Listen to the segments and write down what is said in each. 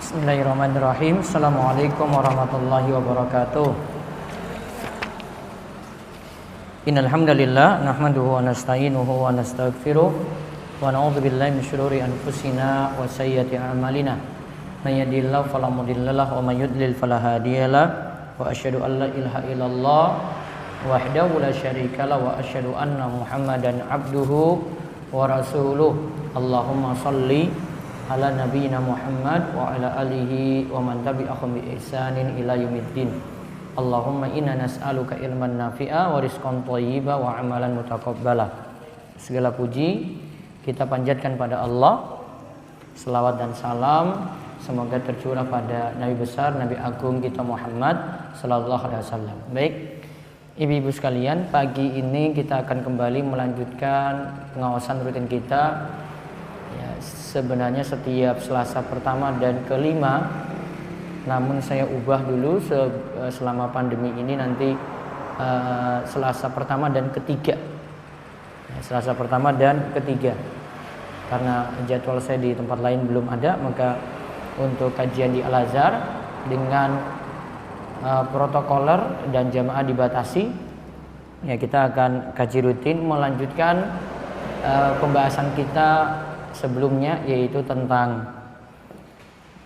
Bismillahirrahmanirrahim. Assalamualaikum warahmatullahi wabarakatuh. Innal hamdalillah nahmaduhu wa nasta'inuhu wa nastaghfiruh wa na'udzu billahi min shururi anfusina wa sayyiati a'malina. May yahdihillahu fala mudhillalah wa may yudlil fala hadiyalah. Wa asyhadu an la ilaha illallah wahdahu la syarikalah wa asyhadu anna Muhammadan abduhu wa rasuluh. Allahumma shalli ala nabiyina Muhammad wa ala alihi wa man tabi'ahum bi ihsanin ila yaumiddin. Allahumma inna nas'aluka ilman nafi'a wa rizqan thayyiba wa amalan mutaqabbala. Segala puji kita panjatkan pada Allah. Selawat dan salam semoga tercurah pada Nabi besar, Nabi agung kita Muhammad sallallahu alaihi wasallam. Baik, ibu-ibu sekalian, pagi ini kita akan kembali melanjutkan pengawasan rutin kita. Sebenarnya setiap Selasa pertama dan kelima, namun saya ubah dulu selama pandemi ini nanti Selasa pertama dan ketiga. Selasa pertama dan ketiga. Karena jadwal saya di tempat lain belum ada, maka untuk kajian di Al-Azhar dengan protokoler dan jamaah dibatasi, ya kita akan kaji rutin melanjutkan pembahasan kita sebelumnya, yaitu tentang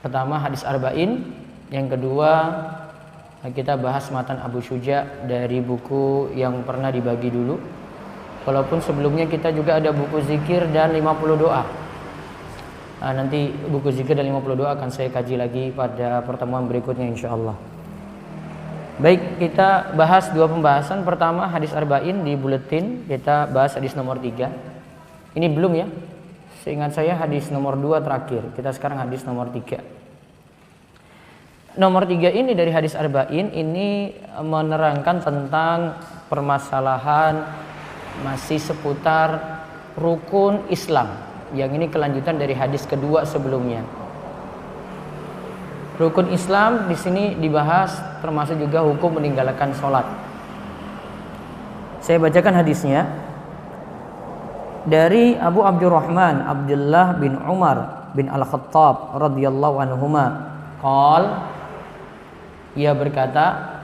pertama hadis arba'in, yang kedua kita bahas matan Abu Syuja dari buku yang pernah dibagi dulu. Walaupun sebelumnya kita juga ada buku zikir dan 50 doa. Nanti buku zikir dan 50 doa akan saya kaji lagi pada pertemuan berikutnya insyaallah. Baik, kita bahas dua pembahasan. Pertama hadis arba'in di buletin, kita bahas hadis nomor 3. Ini belum ya? Seingat saya hadis nomor 2 terakhir. Kita sekarang hadis nomor 3. Nomor 3 ini dari hadis arba'in ini menerangkan tentang permasalahan masih seputar rukun Islam. Yang ini kelanjutan dari hadis kedua sebelumnya. Rukun Islam di sini dibahas termasuk juga hukum meninggalkan sholat. Saya bacakan hadisnya. Dari Abu Abdurrahman Abdullah bin Umar bin Al-Khattab radhiyallahu anhuma qol, ia berkata,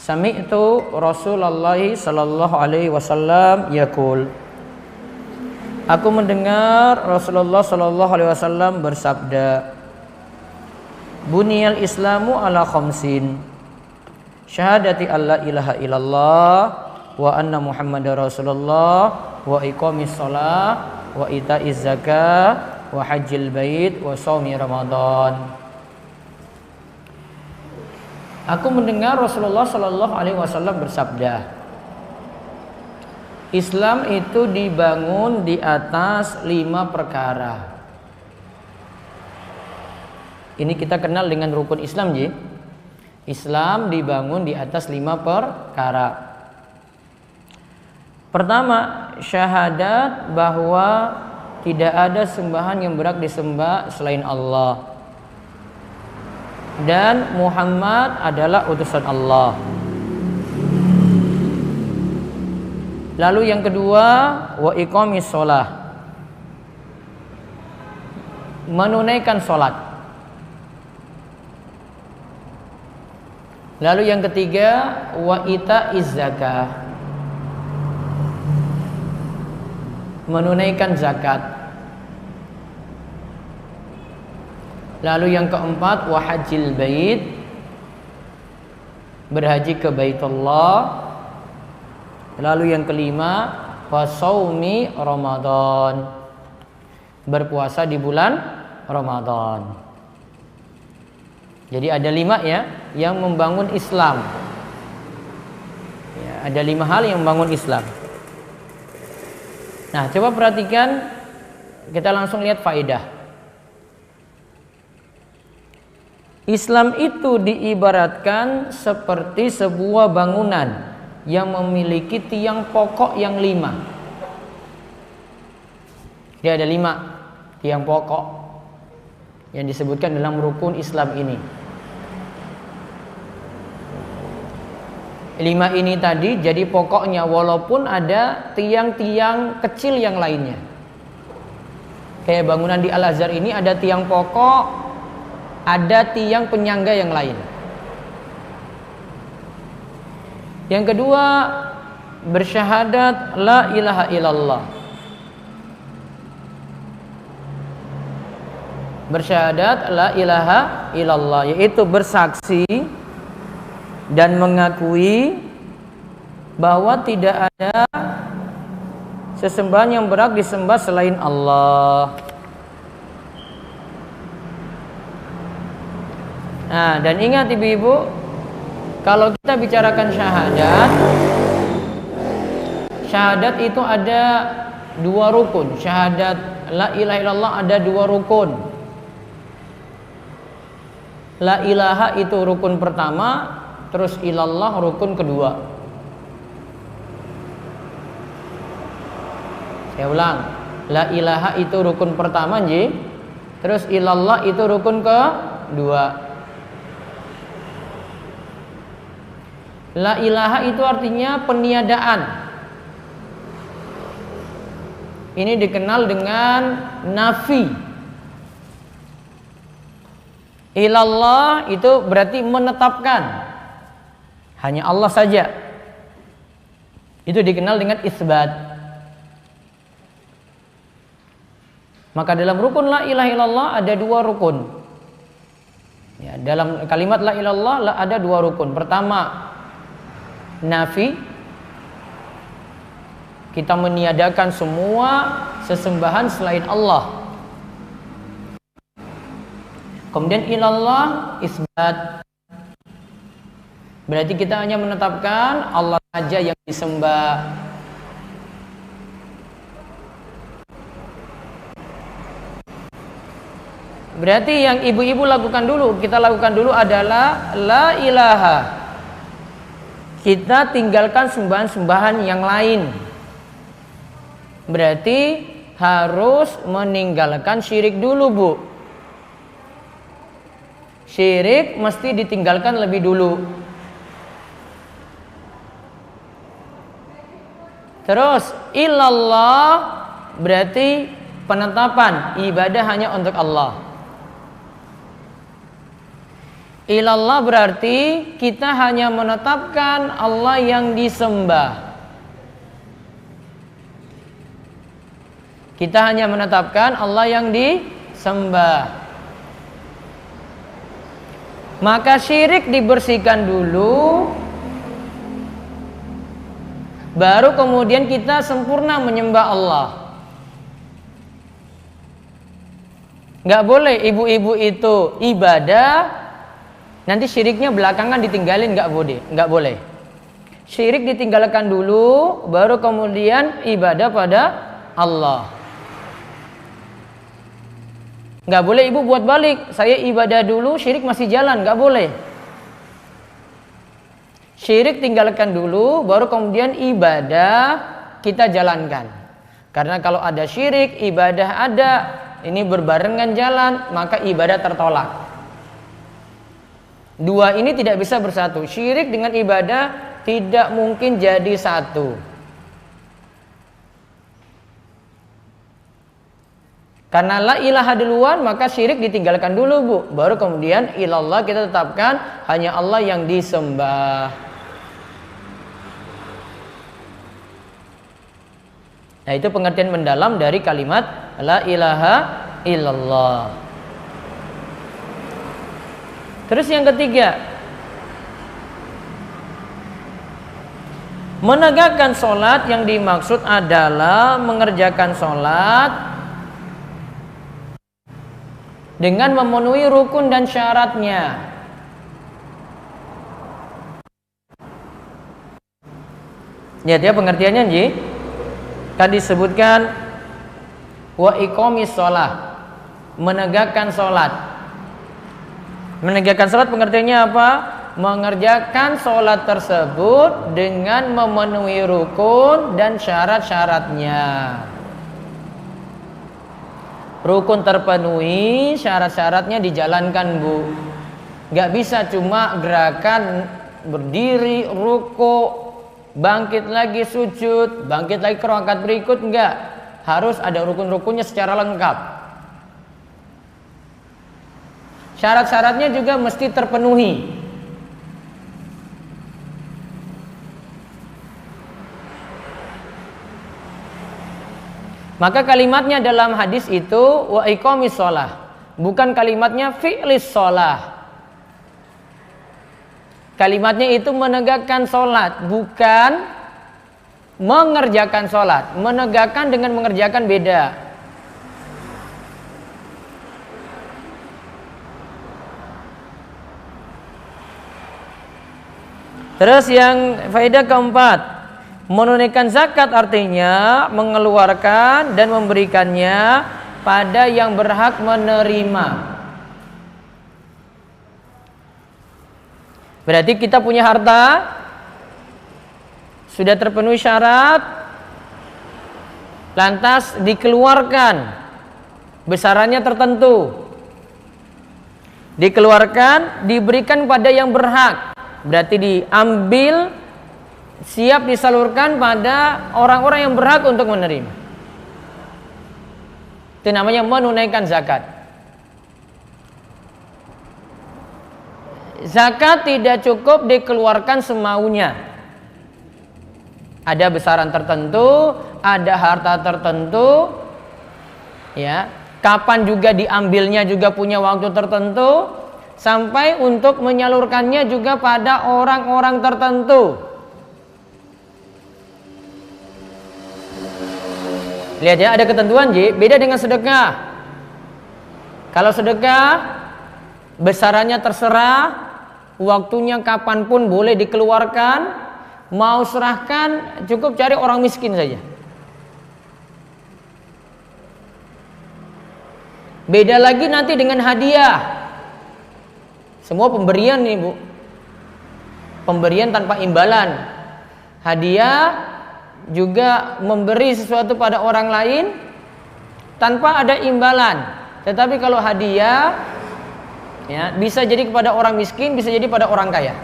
sami'tu Rasulullah sallallahu alaihi wasallam yaqul, aku mendengar Rasulullah sallallahu alaihi wasallam bersabda, buniyal islamu ala khamsin, syahadati alla ilaha illallah wa anna Muhammadar Rasulullah wa iqamis shalah wa itaiz zakah wa hajjil bait wa shaumi Ramadan. Aku mendengar Rasulullah sallallahu alaihi wasallam bersabda, Islam itu dibangun di atas 5 perkara. Ini kita kenal dengan rukun Islam, ji. Islam dibangun di atas 5 perkara. Pertama, syahadat bahwa tidak ada sembahan yang berhak disembah selain Allah, dan Muhammad adalah utusan Allah. Lalu yang kedua, wa iqamis shalah, menunaikan salat. Lalu yang ketiga, wa itaiz zakah, menunaikan zakat. Lalu yang keempat, wa hajjil bait, berhaji ke Baitullah. Lalu yang kelima, wa shaumi Ramadan, berpuasa di bulan Ramadan. Jadi ada 5 ya yang membangun Islam ya, ada 5 hal yang membangun Islam. Nah, coba perhatikan, kita langsung lihat faedah. Islam itu diibaratkan seperti sebuah bangunan yang memiliki tiang pokok yang 5. Dia ada 5 tiang pokok yang disebutkan dalam rukun Islam ini. 5 ini tadi jadi pokoknya, walaupun ada tiang-tiang kecil yang lainnya. Kayak bangunan di Al-Azhar ini ada tiang pokok, ada tiang penyangga yang lain. Yang kedua, bersyahadat la ilaha illallah. Bersyahadat la ilaha illallah, yaitu bersaksi dan mengakui bahwa tidak ada sesembahan yang berhak disembah selain Allah. Nah, dan ingat ibu-ibu, kalau kita bicarakan syahadat, syahadat itu ada 2 rukun. Syahadat la ilaha illallah ada 2 rukun. La ilaha itu rukun pertama, terus ilallah rukun kedua. Saya ulang, la ilaha itu rukun pertama, terus ilallah itu rukun kedua. La ilaha itu artinya peniadaan. Ini dikenal dengan nafi. Ilallah itu berarti menetapkan, hanya Allah saja. Itu dikenal dengan isbat. Maka dalam rukun la ilaha illallah ada 2 rukun. Ya, dalam kalimat la ilaha illallah ada 2 rukun. Pertama, nafi, kita meniadakan semua sesembahan selain Allah. Kemudian ilallah, isbat, berarti kita hanya menetapkan Allah saja yang disembah. Berarti yang ibu-ibu lakukan dulu, kita lakukan dulu adalah la ilaha. Kita tinggalkan sembahan-sembahan yang lain. Berarti harus meninggalkan syirik dulu, Bu. Syirik mesti ditinggalkan lebih dulu. Terus ilallah berarti penetapan ibadah hanya untuk Allah. Ilallah berarti kita hanya menetapkan Allah yang disembah. Kita hanya menetapkan Allah yang disembah. Maka syirik dibersihkan dulu, baru kemudian kita sempurna menyembah Allah. Gak boleh ibu-ibu itu ibadah, nanti syiriknya belakangan ditinggalin, gak boleh. Syirik ditinggalkan dulu, baru kemudian ibadah pada Allah. Gak boleh ibu buat balik, saya ibadah dulu, syirik masih jalan, gak boleh. Syirik tinggalkan dulu, baru kemudian ibadah kita jalankan. Karena kalau ada syirik, ibadah ada, ini berbarengan jalan, maka ibadah tertolak. Dua ini tidak bisa bersatu. Syirik dengan ibadah tidak mungkin jadi satu. Karena la ilaha duluan, maka syirik ditinggalkan dulu, Bu. Baru kemudian ilallah kita tetapkan hanya Allah yang disembah. Nah, itu pengertian mendalam dari kalimat la ilaha illallah. Terus yang ketiga, menegakkan sholat yang dimaksud adalah mengerjakan sholat dengan memenuhi rukun dan syaratnya. Lihat ya pengertiannya, Ji. Kan disebutkan wa iqamis shalah, menegakkan sholat. Menegakkan sholat pengertiannya apa? Mengerjakan sholat tersebut dengan memenuhi rukun dan syarat-syaratnya. Rukun terpenuhi, syarat-syaratnya dijalankan, Bu. Gak bisa cuma gerakan berdiri, ruku, bangkit lagi sujud, bangkit lagi ke rakaat berikut, enggak. Harus ada rukun-rukunnya secara lengkap. Syarat-syaratnya juga mesti terpenuhi. Maka kalimatnya dalam hadis itu wa iqamis shalah, bukan kalimatnya fi'lis shalah. Kalimatnya itu menegakkan sholat, bukan mengerjakan sholat. Menegakkan dengan mengerjakan beda. Terus yang faedah keempat, menunaikan zakat artinya mengeluarkan dan memberikannya pada yang berhak menerima. Berarti kita punya harta, sudah terpenuhi syarat, lantas dikeluarkan, besarannya tertentu, dikeluarkan, diberikan pada yang berhak, berarti diambil, siap disalurkan pada orang-orang yang berhak untuk menerima. Itu namanya menunaikan zakat. Zakat tidak cukup dikeluarkan semaunya. Ada besaran tertentu, ada harta tertentu, ya. Kapan juga diambilnya juga punya waktu tertentu, sampai untuk menyalurkannya juga pada orang-orang tertentu. Lihat ya, ada ketentuan, Ji. Beda dengan sedekah. Kalau sedekah besarannya terserah, waktunya kapanpun boleh dikeluarkan, mau serahkan cukup cari orang miskin saja. Beda lagi nanti dengan hadiah. Semua pemberian nih, Bu. Pemberian tanpa imbalan. Hadiah juga memberi sesuatu pada orang lain tanpa ada imbalan. Tetapi kalau hadiah, ya, bisa jadi kepada orang miskin, bisa jadi pada orang kaya.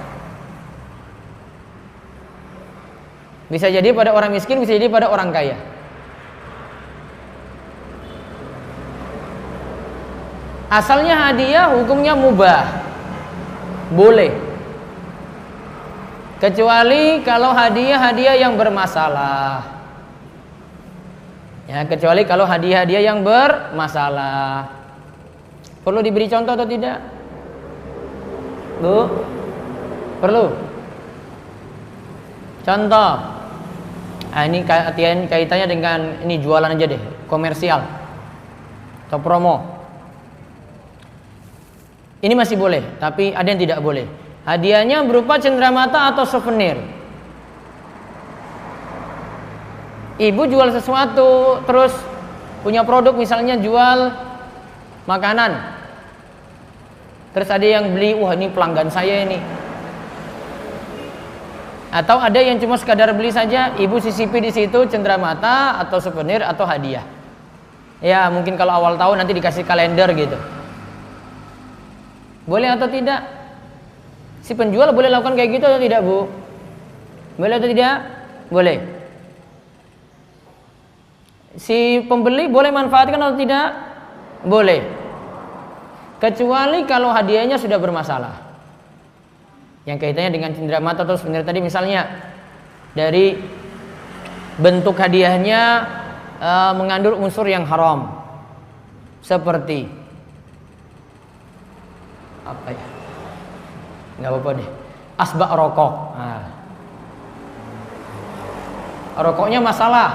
Bisa jadi pada orang miskin, bisa jadi pada orang kaya. Asalnya hadiah hukumnya mubah, boleh. Kecuali kalau hadiah-hadiah yang bermasalah. Ya, kecuali kalau hadiah-hadiah yang bermasalah. Perlu diberi contoh atau tidak? Bu? Perlu? Contoh. Nah, ini kaitannya dengan ini jualan aja deh, komersial atau promo. Ini masih boleh, tapi ada yang tidak boleh. Hadiahnya berupa cenderamata atau souvenir. Ibu jual sesuatu, terus punya produk, misalnya jual makanan. Terus ada yang beli, wah ini pelanggan saya ini. Atau ada yang cuma sekadar beli saja, ibu sisipi di situ cenderamata atau souvenir atau hadiah. Ya mungkin kalau awal tahun nanti dikasih kalender gitu. Boleh atau tidak? Si penjual boleh lakukan kayak gitu atau tidak, Bu? Boleh atau tidak? Boleh. Si pembeli boleh manfaatkan atau tidak? Boleh. Kecuali kalau hadiahnya sudah bermasalah. Yang kaitannya dengan cenderamata atau souvenir tadi, misalnya dari bentuk hadiahnya mengandung unsur yang haram, seperti apa ya? Nggak apa-apa deh. Asbak rokok. Nah, rokoknya masalah.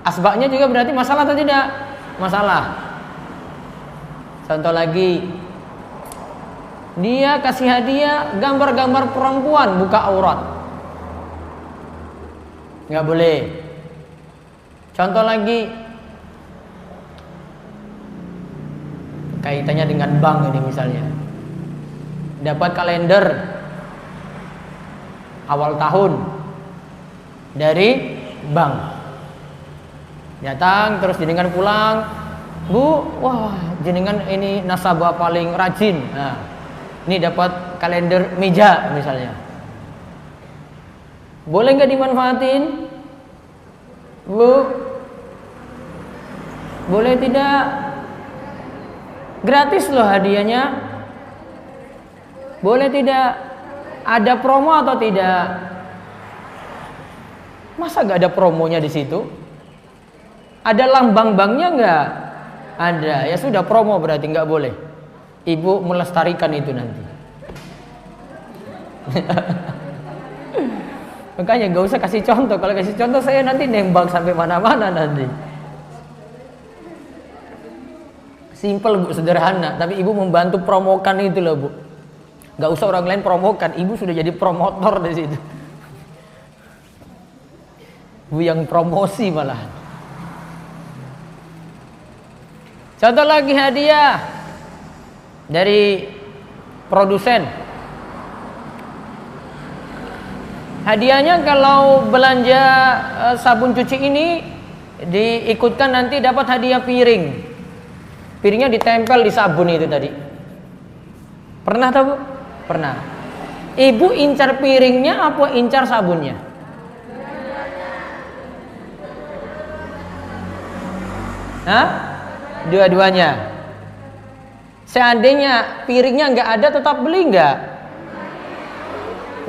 Asbaknya juga berarti masalah atau tidak? Masalah. Contoh lagi, dia kasih hadiah gambar-gambar perempuan buka aurat, nggak boleh. Contoh lagi, kaitannya dengan bank ini misalnya, dapat kalender awal tahun dari bank, datang terus jenengan pulang, Bu, wah jenengan ini nasabah paling rajin. Nah, ini dapat kalender meja misalnya. Boleh nggak dimanfaatin, Bu? Boleh tidak? Gratis loh hadiahnya. Boleh tidak? Ada promo atau tidak? Masa nggak ada promonya di situ? Ada lambang banknya nggak? Ada. Ya sudah, promo berarti nggak boleh. Ibu melestarikan itu nanti. Makanya gak usah kasih contoh. Kalau kasih contoh saya nanti nembak sampai mana-mana nanti. Simple, Bu, sederhana. Tapi ibu membantu promokan itu loh, Bu. Gak usah orang lain promokan, ibu sudah jadi promotor di situ. Bu yang promosi malah. Contoh lagi hadiah dari produsen. Hadiahnya kalau belanja sabun cuci ini diikutkan nanti dapat hadiah piring. Piringnya ditempel di sabun itu tadi. Pernah tahu, Bu? Pernah. Ibu incar piringnya apa incar sabunnya? Hah? Dua-duanya. Seandainya piringnya nggak ada, tetap beli nggak?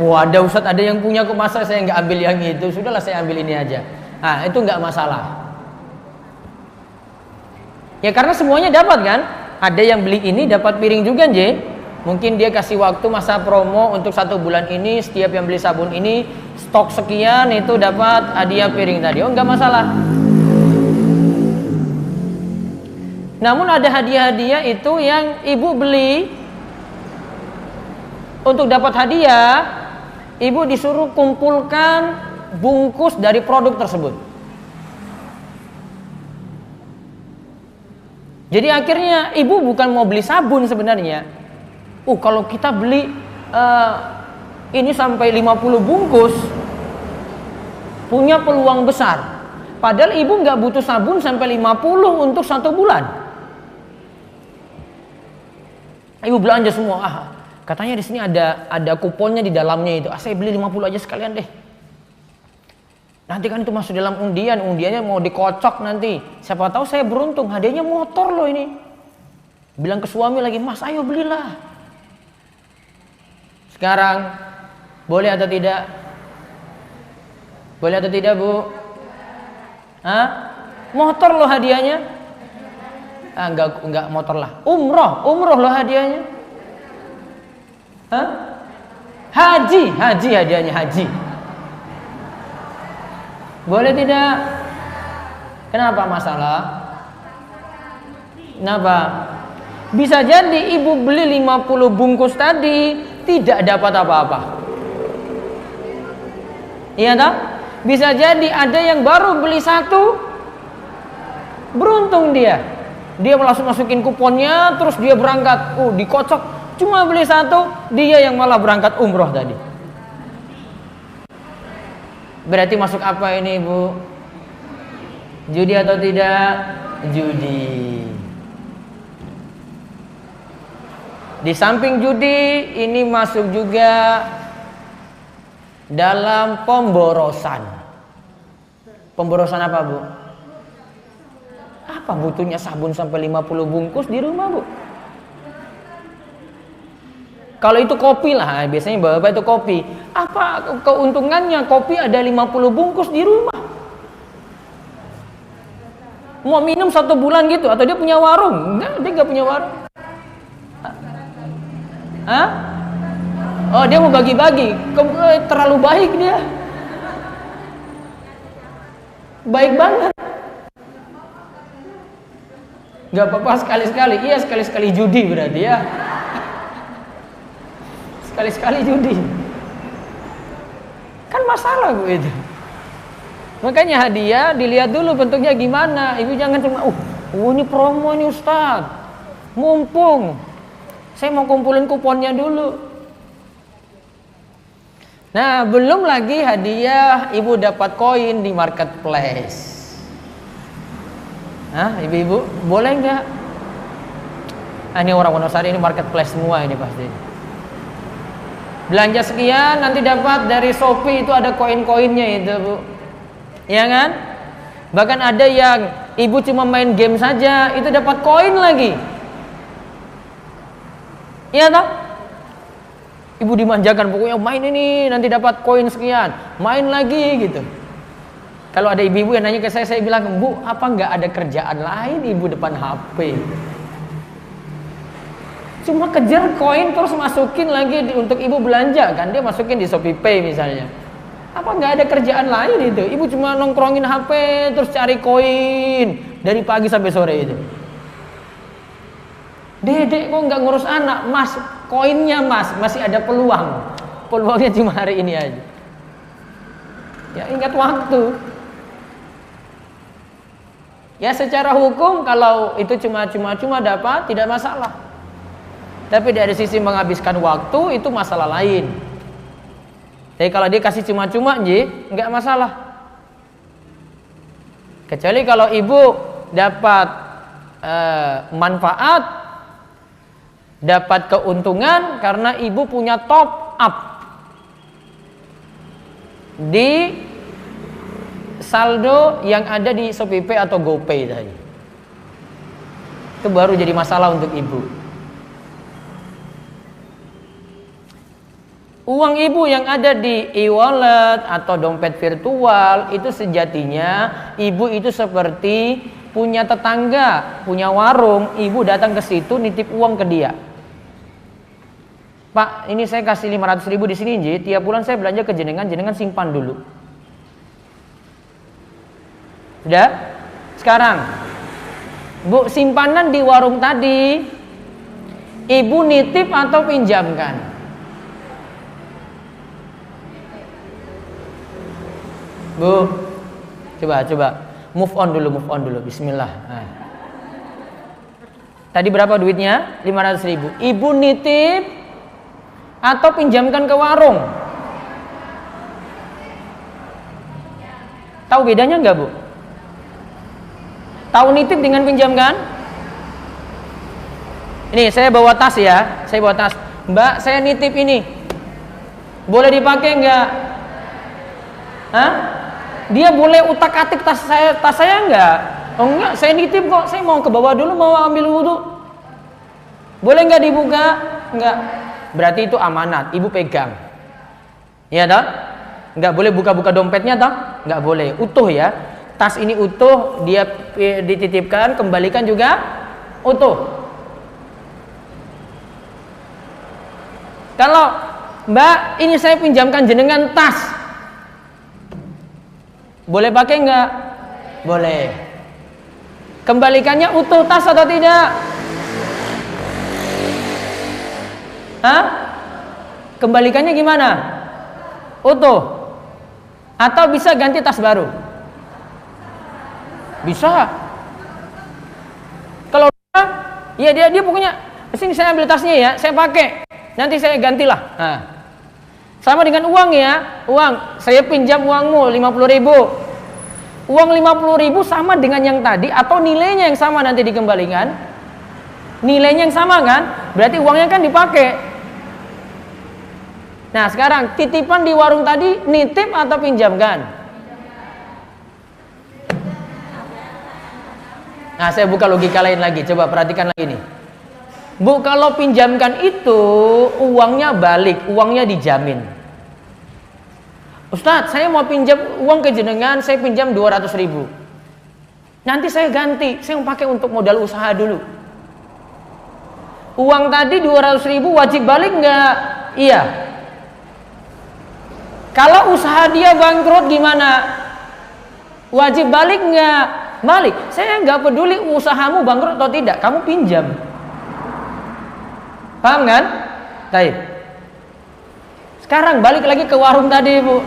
Wah, ada Ustadz, ada yang punya kok, masa saya nggak ambil yang itu? Sudahlah saya ambil ini aja. Nah, itu nggak masalah. Ya karena semuanya dapat kan? Ada yang beli ini dapat piring juga, J. Mungkin dia kasih waktu masa promo untuk 1 bulan ini, setiap yang beli sabun ini stok sekian itu dapat hadiah piring tadi. Oh, nggak masalah. Namun ada hadiah-hadiah itu yang ibu beli untuk dapat hadiah, ibu disuruh kumpulkan bungkus dari produk tersebut. Jadi akhirnya ibu bukan mau beli sabun sebenarnya. Kalau kita beli ini sampai 50 bungkus, punya peluang besar. Padahal ibu nggak butuh sabun sampai 50 untuk 1 bulan. Ibu belanja semua. Katanya di sini ada kuponnya di dalamnya itu. Saya beli 50 aja sekalian deh. Nanti kan itu masuk dalam undian, undiannya mau dikocok nanti. Siapa tahu saya beruntung, hadiahnya motor loh ini. Bilang ke suami lagi, Mas ayo belilah. Sekarang boleh atau tidak? Boleh atau tidak, Bu? Hah? Motor loh hadiahnya. Enggak motor lah. Umroh loh hadiahnya. Hah? Haji hadiahnya haji. Boleh tidak? Kenapa masalah? Kenapa? Bisa jadi ibu beli 50 bungkus tadi tidak dapat apa-apa. Iya tak? Bisa jadi ada yang baru beli 1, beruntung dia. Dia langsung masukin kuponnya, terus dia berangkat. Dikocok. Cuma beli 1, dia yang malah berangkat umroh tadi. Berarti masuk apa ini, Bu? Judi atau tidak? Judi. Di samping judi, ini masuk juga dalam pemborosan. Pemborosan apa, Bu? Apa butuhnya sabun sampai 50 bungkus di rumah, Bu? Kalau itu kopi lah, biasanya bapak itu kopi. Apa keuntungannya kopi ada 50 bungkus di rumah? Mau minum 1 bulan gitu, atau dia punya warung? Enggak, dia enggak punya warung. Hah? Oh, dia mau bagi-bagi. Terlalu baik dia. Baik banget. Gak apa-apa sekali-sekali. Iya, sekali-sekali judi berarti ya. Sekali-sekali judi. Kan masalah, Bu, itu. Makanya hadiah dilihat dulu bentuknya gimana. Ibu jangan cuma ini promo ini Ustaz. Mumpung saya mau kumpulin kuponnya dulu. Nah, belum lagi hadiah ibu dapat koin di marketplace. Hah, ibu-ibu boleh nggak? Ini orang Wonosari ini marketplace semua ini pasti. Belanja sekian nanti dapat dari Shopee itu ada koin-koinnya itu, Bu. Ya kan? Bahkan ada yang ibu cuma main game saja itu dapat koin lagi. Iya toh? Ibu dimanjakan pokoknya main ini nanti dapat koin sekian, main lagi gitu. Kalau ada ibu-ibu yang nanya ke saya bilang, Bu, apa nggak ada kerjaan lain ibu depan HP? Cuma kejar koin terus masukin lagi untuk ibu belanja kan, dia masukin di Shopee Pay misalnya. Apa nggak ada kerjaan lain itu? Ibu cuma nongkrongin HP terus cari koin dari pagi sampai sore itu. Dedek kok nggak ngurus anak, Mas, koinnya Mas masih ada peluang. Peluangnya cuma hari ini aja. Ya ingat waktu. Ya secara hukum kalau itu cuma dapat tidak masalah. Tapi dari sisi menghabiskan waktu itu masalah lain. Tapi kalau dia kasih cuma-cuma nggak masalah. Kecuali kalau ibu dapat manfaat, dapat keuntungan karena ibu punya top up di saldo yang ada di Shopee Pay atau GoPay tadi. Itu baru jadi masalah untuk ibu. Uang ibu yang ada di e-wallet atau dompet virtual itu sejatinya ibu itu seperti punya tetangga, punya warung, ibu datang ke situ nitip uang ke dia. Pak, ini saya kasih 500.000 di sini, tiap bulan saya belanja ke jenengan simpan dulu. Sudah? Sekarang, Bu, simpanan di warung tadi, ibu nitip atau pinjamkan? Bu, coba move on dulu, bismillah. Nah. Tadi berapa duitnya? 500.000. Ibu nitip atau pinjamkan ke warung? Tahu bedanya enggak, Bu? Tahu nitip dengan pinjamkan? Ini saya bawa tas ya, Mbak, saya nitip ini. Boleh dipakai enggak? Hah? Dia boleh utak-atik tas saya enggak? Oh enggak, saya nitip kok. Saya mau ke bawah dulu, mau ambil wudhu. Boleh enggak dibuka? Enggak. Berarti itu amanat, ibu pegang. Iya toh? Enggak boleh buka-buka dompetnya toh? Enggak boleh. Utuh ya. Tas ini utuh, dia dititipkan, kembalikan juga utuh. Kalau Mbak, ini saya pinjamkan jenengan tas. Boleh pakai enggak? Boleh. Kembalikannya utuh tas atau tidak? Hah? Kembalikannya gimana? Utuh. Atau bisa ganti tas baru? Bisa. Kalau ya dia pokoknya sini saya ambil tasnya ya, saya pakai. Nanti saya gantilah. Nah. Sama dengan uang ya. Uang, saya pinjam uangmu 50.000. Uang 50.000 sama dengan yang tadi atau nilainya yang sama nanti dikembalikan? Nilainya yang sama kan? Berarti uangnya kan dipakai. Nah sekarang titipan di warung tadi nitip atau pinjamkan? Nah saya buka logika lain lagi. Coba perhatikan lagi nih. Bu, kalau pinjamkan itu uangnya balik, uangnya dijamin. Ustadz, saya mau pinjam uang ke jenengan, saya pinjam 200.000. Nanti saya ganti, saya mau pakai untuk modal usaha dulu. Uang tadi 200.000 wajib balik nggak? Iya. Kalau usaha dia bangkrut gimana? Wajib balik nggak? Balik. Saya nggak peduli usahamu bangkrut atau tidak, kamu pinjam. Paham kan? Baik. Sekarang balik lagi ke warung tadi, Bu.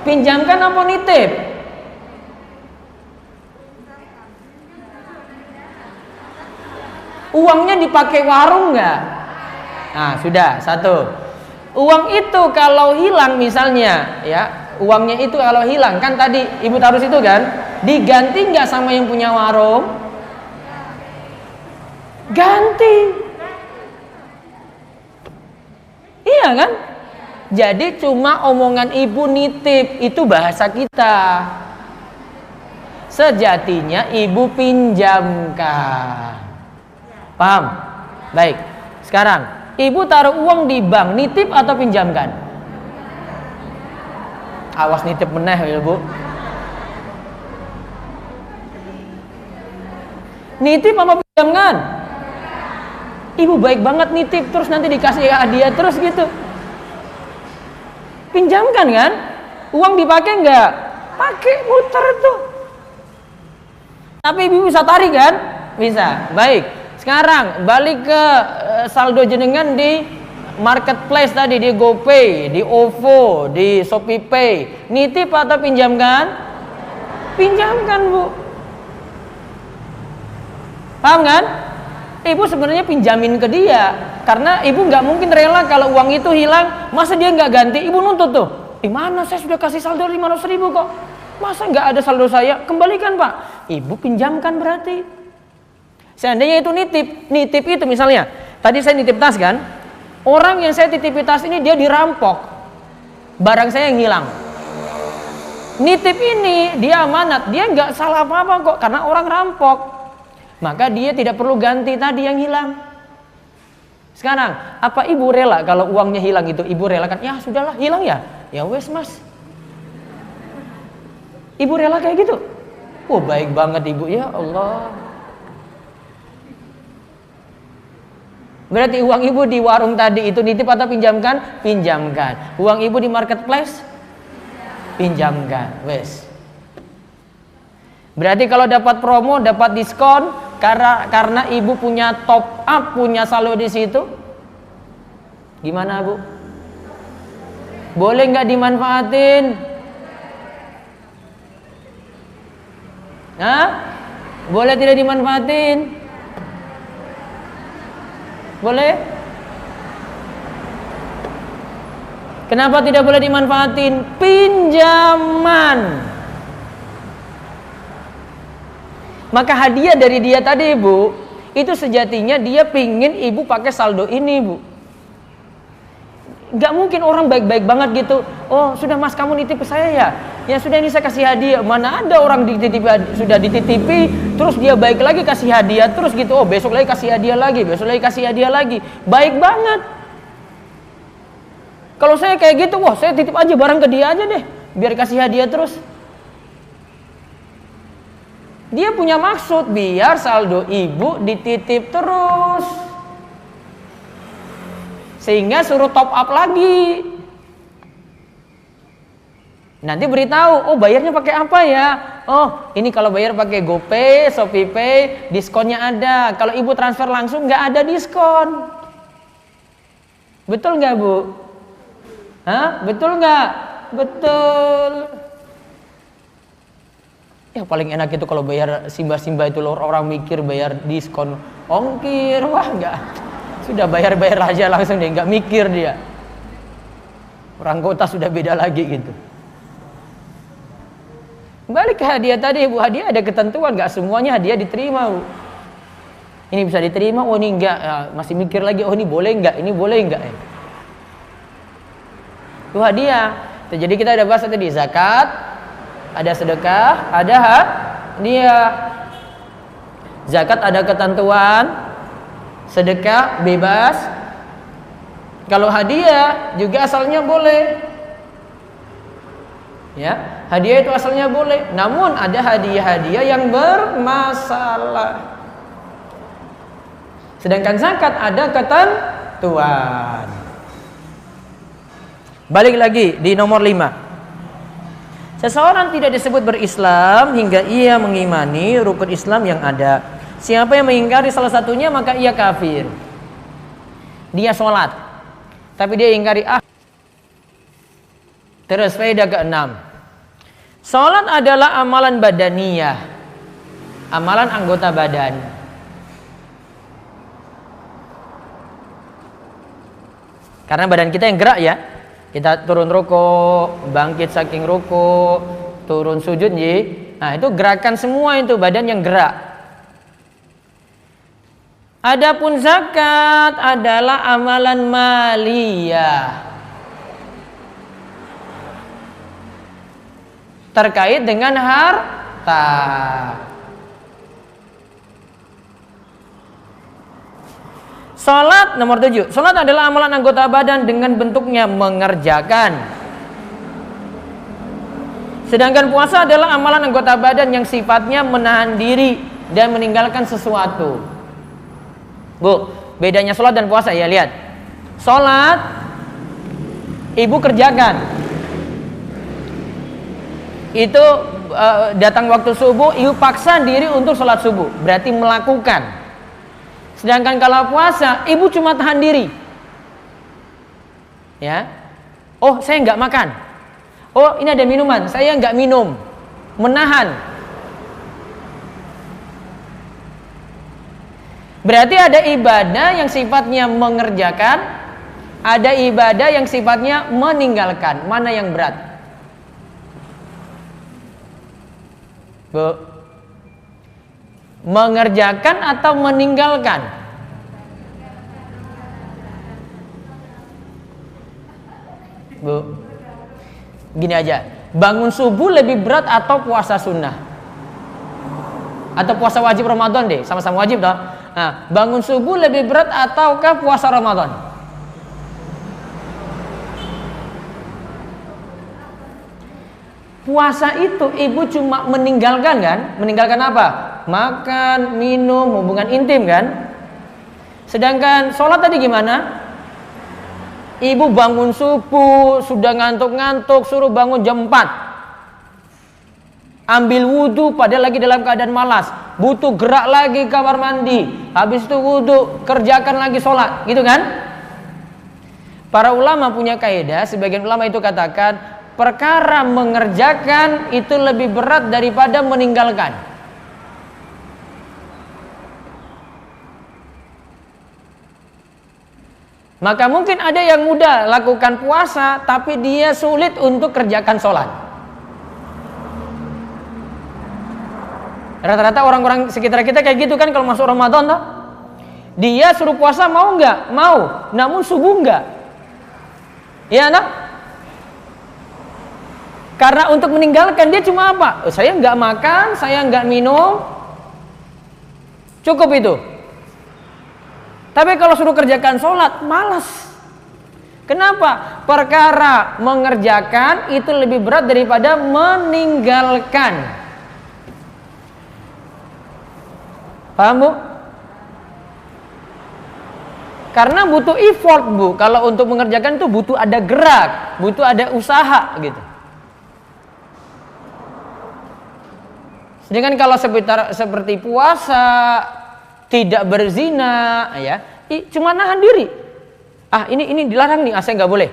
Pinjamkan apa nitip? Uangnya dipakai warung nggak? Nah, sudah satu. Uang itu kalau hilang misalnya, ya, uangnya itu kalau hilang kan tadi ibu taruh situ kan, diganti nggak sama yang punya warung? Ganti. Iya kan? Jadi cuma omongan ibu nitip itu bahasa kita. Sejatinya ibu pinjamkan. Paham? Baik. Sekarang ibu taruh uang di bank, nitip atau pinjamkan? Awas nitip meneh ya, Bu. Nitip apa pinjamkan? Ibu baik banget nitip terus nanti dikasih hadiah terus gitu. Pinjamkan kan? Uang dipakai enggak? Pakai, muter tuh. Tapi ibu bisa tarik kan? Bisa. Baik. Sekarang balik ke saldo jenengan di marketplace tadi, di GoPay, di OVO, di ShopeePay. Nitip atau pinjamkan? Pinjamkan, Bu. Paham kan? Ibu sebenarnya pinjamin ke dia karena ibu nggak mungkin rela kalau uang itu hilang, masa dia nggak ganti. Ibu nuntut tuh, di mana saya sudah kasih saldo 500.000 kok, masa nggak ada saldo saya, kembalikan Pak. Ibu pinjamkan berarti. Seandainya itu nitip itu misalnya, tadi saya nitip tas kan, orang yang saya titipi tas ini dia dirampok, barang saya yang hilang. Nitip ini dia amanat, dia nggak salah apa-apa kok karena orang rampok. Maka dia tidak perlu ganti tadi yang hilang. Sekarang, apa ibu rela kalau uangnya hilang itu? Ibu relakan, ya sudahlah hilang ya. Ya wes mas. Ibu rela kayak gitu? Oh baik banget ibu, ya Allah. Berarti uang ibu di warung tadi itu nitip atau pinjamkan? Pinjamkan. Uang ibu di marketplace? Pinjamkan. Wes. Berarti kalau dapat promo, dapat diskon karena ibu punya top up, punya saldo di situ, gimana Bu? Boleh nggak dimanfaatin? Hah? Boleh tidak dimanfaatin? Boleh? Kenapa tidak boleh dimanfaatin? Pinjaman. Maka hadiah dari dia tadi Bu, itu sejatinya dia pingin ibu pakai saldo ini Bu. Gak mungkin orang baik-baik banget gitu. Oh sudah mas kamu nitip ke saya ya? Ya sudah ini saya kasih hadiah. Mana ada orang sudah dititipi, terus dia baik lagi kasih hadiah terus gitu. Oh besok lagi kasih hadiah lagi, besok lagi kasih hadiah lagi. Baik banget. Kalau saya kayak gitu, wah saya titip aja barang ke dia aja deh, biar kasih hadiah terus. Dia punya maksud biar saldo ibu dititip terus, sehingga suruh top up lagi. Nanti beritahu, oh bayarnya pakai apa ya? Oh ini kalau bayar pakai GoPay, ShopeePay, diskonnya ada. Kalau ibu transfer langsung nggak ada diskon. Betul nggak Bu? Hah? Betul nggak? Betul. Ya paling enak itu kalau bayar simba-simba itu orang mikir bayar diskon ongkir, wah enggak, sudah bayar aja langsung deh, enggak mikir dia. Orang kota sudah beda lagi gitu. Balik ke hadiah tadi, Bu. Hadiah ada ketentuan, nggak semuanya hadiah diterima, Bu. Ini bisa diterima, oh ini enggak, masih mikir lagi, oh ini boleh enggak, ini boleh enggak. Itu hadiah. Jadi kita ada bahas tadi zakat, ada sedekah, ada hadiah. Zakat ada ketentuan, sedekah bebas. Kalau hadiah juga asalnya boleh. Ya, hadiah itu asalnya boleh. Namun ada hadiah-hadiah yang bermasalah. Sedangkan zakat ada ketentuan. Balik lagi di nomor 5. Seseorang tidak disebut berislam hingga ia mengimani rukun Islam yang ada. Siapa yang mengingkari salah satunya maka ia kafir. Dia sholat, tapi dia ingkari Terus faedah ke-6. Sholat adalah amalan badaniyah, amalan anggota badan. Karena badan kita yang gerak ya. Kita turun rukuk, bangkit saking rukuk, turun sujud nah itu gerakan semua, itu badan yang gerak. Adapun zakat adalah amalan maliyah, terkait dengan harta. Salat nomor 7. Salat adalah amalan anggota badan dengan bentuknya mengerjakan. Sedangkan puasa adalah amalan anggota badan yang sifatnya menahan diri dan meninggalkan sesuatu. Bu, bedanya salat dan puasa ya, lihat. Salat ibu kerjakan. Itu datang waktu subuh, ibu paksa diri untuk salat subuh, berarti melakukan. Sedangkan kalau puasa, ibu cuma tahan diri. Ya. Oh, saya nggak makan. Oh, ini ada minuman, saya nggak minum. Menahan. Berarti ada ibadah yang sifatnya mengerjakan, ada ibadah yang sifatnya meninggalkan. Mana yang berat? Bu, mengerjakan atau meninggalkan? Bu, gini aja, bangun subuh lebih berat atau puasa sunnah? Atau puasa wajib Ramadan deh, sama-sama wajib toh. Nah, bangun subuh lebih berat ataukah puasa Ramadan? Puasa itu ibu cuma meninggalkan kan? Meninggalkan apa? Makan, minum, hubungan intim kan? Sedangkan sholat tadi gimana? Ibu bangun subuh, sudah ngantuk-ngantuk, suruh bangun jam 4. Ambil wudhu padahal lagi dalam keadaan malas, butuh gerak lagi kamar mandi, habis itu wudhu, kerjakan lagi sholat, gitu kan? Para ulama punya kaidah, sebagian ulama itu katakan perkara mengerjakan itu lebih berat daripada meninggalkan. Maka mungkin ada yang mudah lakukan puasa, tapi dia sulit untuk kerjakan sholat. Rata-rata orang-orang sekitar kita kayak gitu kan, kalau masuk Ramadan toh. Dia suruh puasa mau nggak? Mau, namun subuh nggak. Iya toh? Karena untuk meninggalkan dia cuma apa? Saya nggak makan, saya nggak minum, cukup itu. Tapi kalau suruh kerjakan sholat, malas. Kenapa? Perkara mengerjakan itu lebih berat daripada meninggalkan. Paham Bu? Karena butuh effort Bu. Kalau untuk mengerjakan itu butuh ada gerak, butuh ada usaha gitu. Sedangkan kalau seperti puasa, tidak berzina, ya, cuma nahan diri. Ini dilarang nih, saya nggak boleh.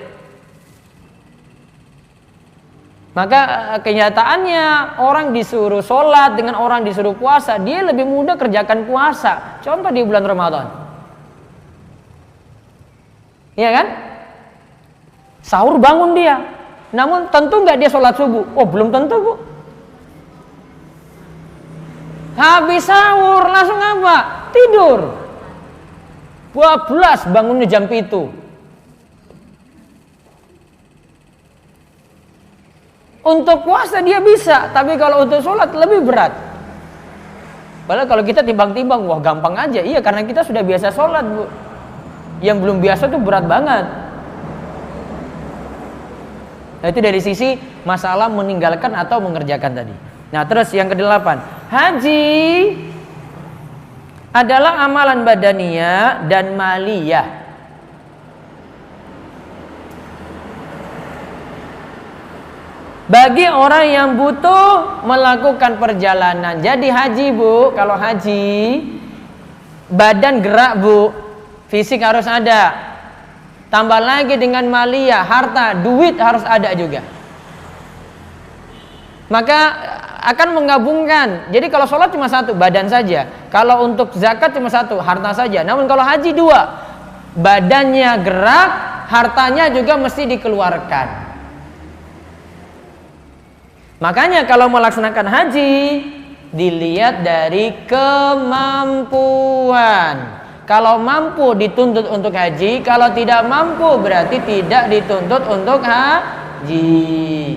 Maka kenyataannya orang disuruh sholat dengan orang disuruh puasa, dia lebih mudah kerjakan puasa. Contoh di bulan Ramadan, iya kan? Sahur bangun dia. Namun tentu nggak dia sholat subuh? Oh, belum tentu, Bu. Habis sahur langsung apa? Tidur. 12 bangunnya jam 7. Untuk puasa dia bisa, tapi kalau untuk sholat lebih berat. Padahal kalau kita timbang-timbang, wah gampang aja. Iya, karena kita sudah biasa sholat, Bu. Yang belum biasa tuh berat banget. Nah, itu dari sisi masalah meninggalkan atau mengerjakan tadi. Nah, terus yang ke-8, haji adalah amalan badaniyah dan maliyah. Bagi orang yang butuh melakukan perjalanan. Jadi haji, Bu, kalau haji badan gerak, Bu, fisik harus ada. Tambah lagi dengan maliyah, harta, duit harus ada juga. Maka akan menggabungkan. Jadi kalau sholat cuma satu, badan saja. Kalau untuk zakat cuma satu, harta saja. Namun kalau haji dua, badannya gerak, hartanya juga mesti dikeluarkan. Makanya kalau melaksanakan haji, dilihat dari kemampuan. Kalau mampu dituntut untuk haji, kalau tidak mampu berarti tidak dituntut untuk haji.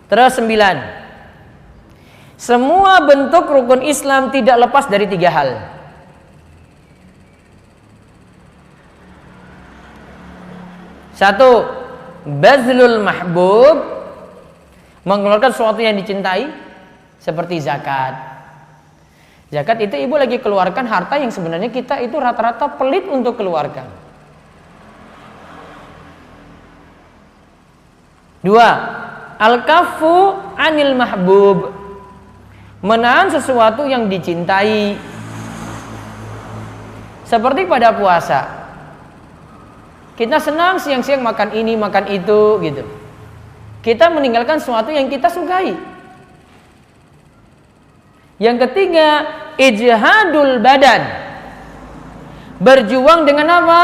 Terus 9. Semua bentuk rukun Islam tidak lepas dari 3 hal. Satu, bazlul mahbub, mengeluarkan sesuatu yang dicintai, seperti zakat. Zakat itu ibu lagi keluarkan harta yang sebenarnya kita itu rata-rata pelit untuk keluarkan. 2, al-kaffu anil mahbub, menahan sesuatu yang dicintai. Seperti pada puasa, kita senang siang-siang makan ini, makan itu gitu. Kita meninggalkan sesuatu yang kita sukai. Yang ketiga, ijhadul badan, berjuang dengan apa?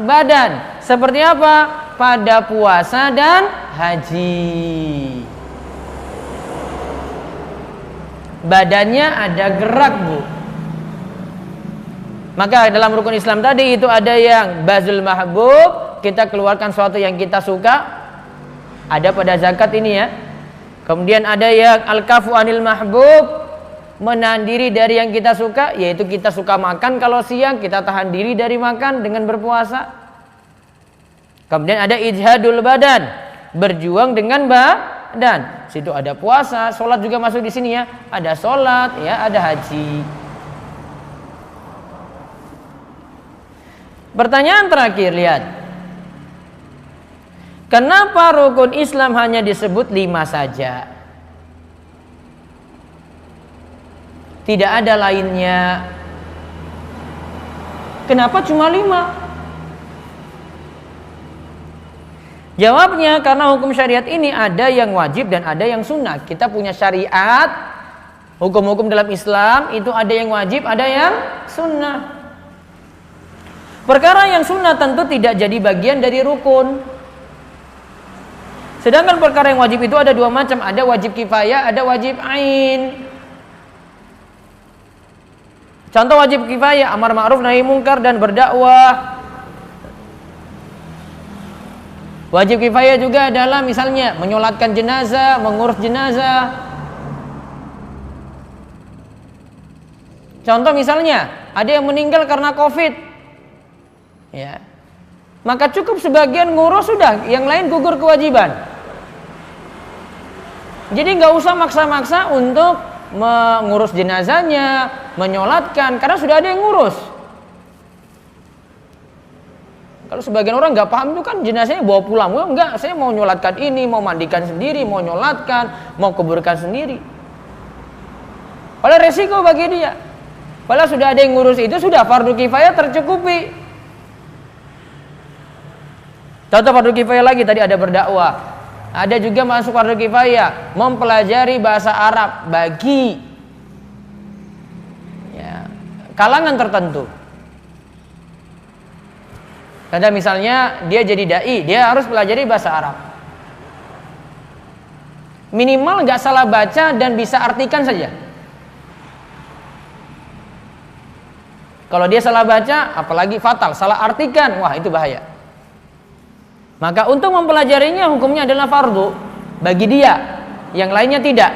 Badan. Seperti apa? Pada puasa dan haji. Badannya ada gerak, Bu. Maka dalam rukun Islam tadi itu ada yang bazul mahbub, kita keluarkan sesuatu yang kita suka. Ada pada zakat ini ya. Kemudian ada yang al-kafu anil mahbub, menahan diri dari yang kita suka, yaitu kita suka makan kalau siang, kita tahan diri dari makan dengan berpuasa. Kemudian ada ijhadul badan, berjuang dengan badan. Situ ada puasa, sholat juga masuk di sini ya. Ada sholat, ya, ada haji. Pertanyaan terakhir, lihat. Kenapa rukun Islam hanya disebut 5 saja? Tidak ada lainnya. Kenapa cuma 5? Jawabnya karena hukum syariat ini ada yang wajib dan ada yang sunnah. Kita punya syariat, hukum-hukum dalam Islam itu ada yang wajib, ada yang sunnah. Perkara yang sunnah tentu tidak jadi bagian dari rukun. Sedangkan perkara yang wajib itu ada 2 macam, ada wajib kifayah, ada wajib ain. Contoh wajib kifayah, amar ma'ruf nahi mungkar dan berdakwah. Wajib kifayah juga adalah misalnya menyolatkan jenazah, mengurus jenazah. Contoh misalnya ada yang meninggal karena COVID, ya, maka cukup sebagian ngurus sudah, yang lain gugur kewajiban. Jadi nggak usah maksa-maksa untuk mengurus jenazahnya, menyolatkan, karena sudah ada yang ngurus. Kalau sebagian orang nggak paham itu kan jenazahnya bawa pulang, enggak, saya mau nyolatkan ini, mau mandikan sendiri, mau nyolatkan, mau kuburkan sendiri. Padahal resiko bagi dia. Padahal sudah ada yang ngurus itu, sudah fardu kifayah tercukupi. Contoh fardu kifayah lagi tadi ada berdakwah. Ada juga masuk fardu kifayah mempelajari bahasa Arab bagi kalangan tertentu. Kata misalnya dia jadi dai, dia harus pelajari bahasa Arab. Minimal nggak salah baca dan bisa artikan saja. Kalau dia salah baca, apalagi fatal, salah artikan, wah itu bahaya. Maka untuk mempelajarinya hukumnya adalah fardu bagi dia, yang lainnya tidak.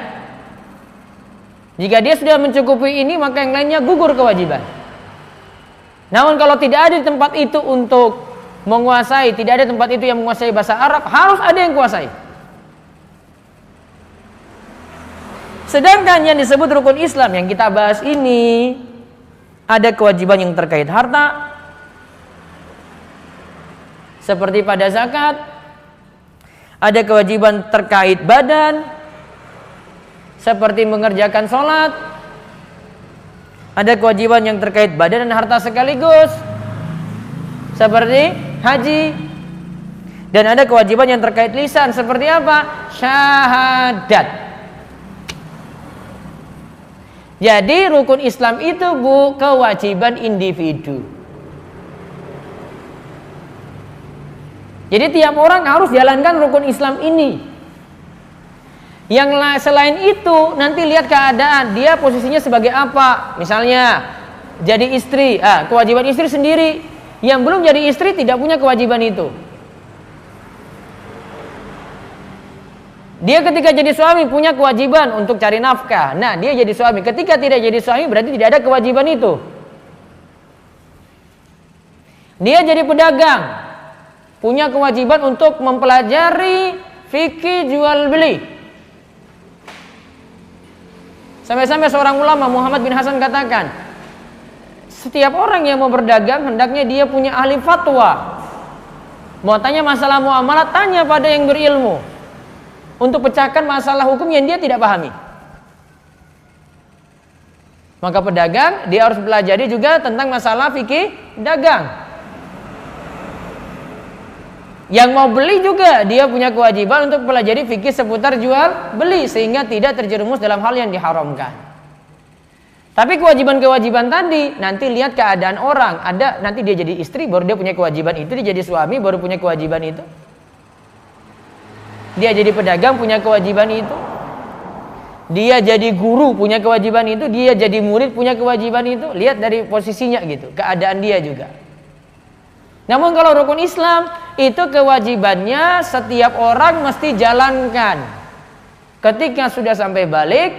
Jika dia sudah mencukupi ini, maka yang lainnya gugur kewajiban. Namun kalau tidak ada di tempat itu untuk menguasai, tidak ada tempat itu yang menguasai bahasa Arab, harus ada yang kuasai. Sedangkan yang disebut rukun Islam yang kita bahas ini, ada kewajiban yang terkait harta, seperti pada zakat, ada kewajiban terkait badan, seperti mengerjakan sholat, ada kewajiban yang terkait badan dan harta sekaligus, seperti haji, dan ada kewajiban yang terkait lisan, seperti apa? Syahadat. Jadi rukun Islam itu kewajiban individu. Jadi tiap orang harus jalankan rukun Islam ini. Yang selain itu nanti lihat keadaan dia posisinya sebagai apa. Misalnya jadi istri, kewajiban istri sendiri. Yang belum jadi istri tidak punya kewajiban itu. Dia ketika jadi suami punya kewajiban untuk cari nafkah. Nah, dia jadi suami. Ketika tidak jadi suami berarti tidak ada kewajiban itu. Dia jadi pedagang, punya kewajiban untuk mempelajari fikih jual beli. Sampai-sampai seorang ulama Muhammad bin Hasan katakan, setiap orang yang mau berdagang hendaknya dia punya ahli fatwa. Mau tanya masalah muamalah, tanya pada yang berilmu untuk pecahkan masalah hukum yang dia tidak pahami. Maka pedagang dia harus pelajari juga tentang masalah fikih dagang. Yang mau beli juga dia punya kewajiban untuk pelajari fikih seputar jual beli sehingga tidak terjerumus dalam hal yang diharamkan. Tapi kewajiban-kewajiban tadi nanti lihat keadaan orang. Ada nanti dia jadi istri baru dia punya kewajiban itu, dia jadi suami baru punya kewajiban itu. Dia jadi pedagang punya kewajiban itu. Dia jadi guru punya kewajiban itu, dia jadi murid punya kewajiban itu. Lihat dari posisinya gitu, keadaan dia juga. Namun kalau rukun Islam itu kewajibannya setiap orang mesti jalankan. Ketika sudah sampai balik,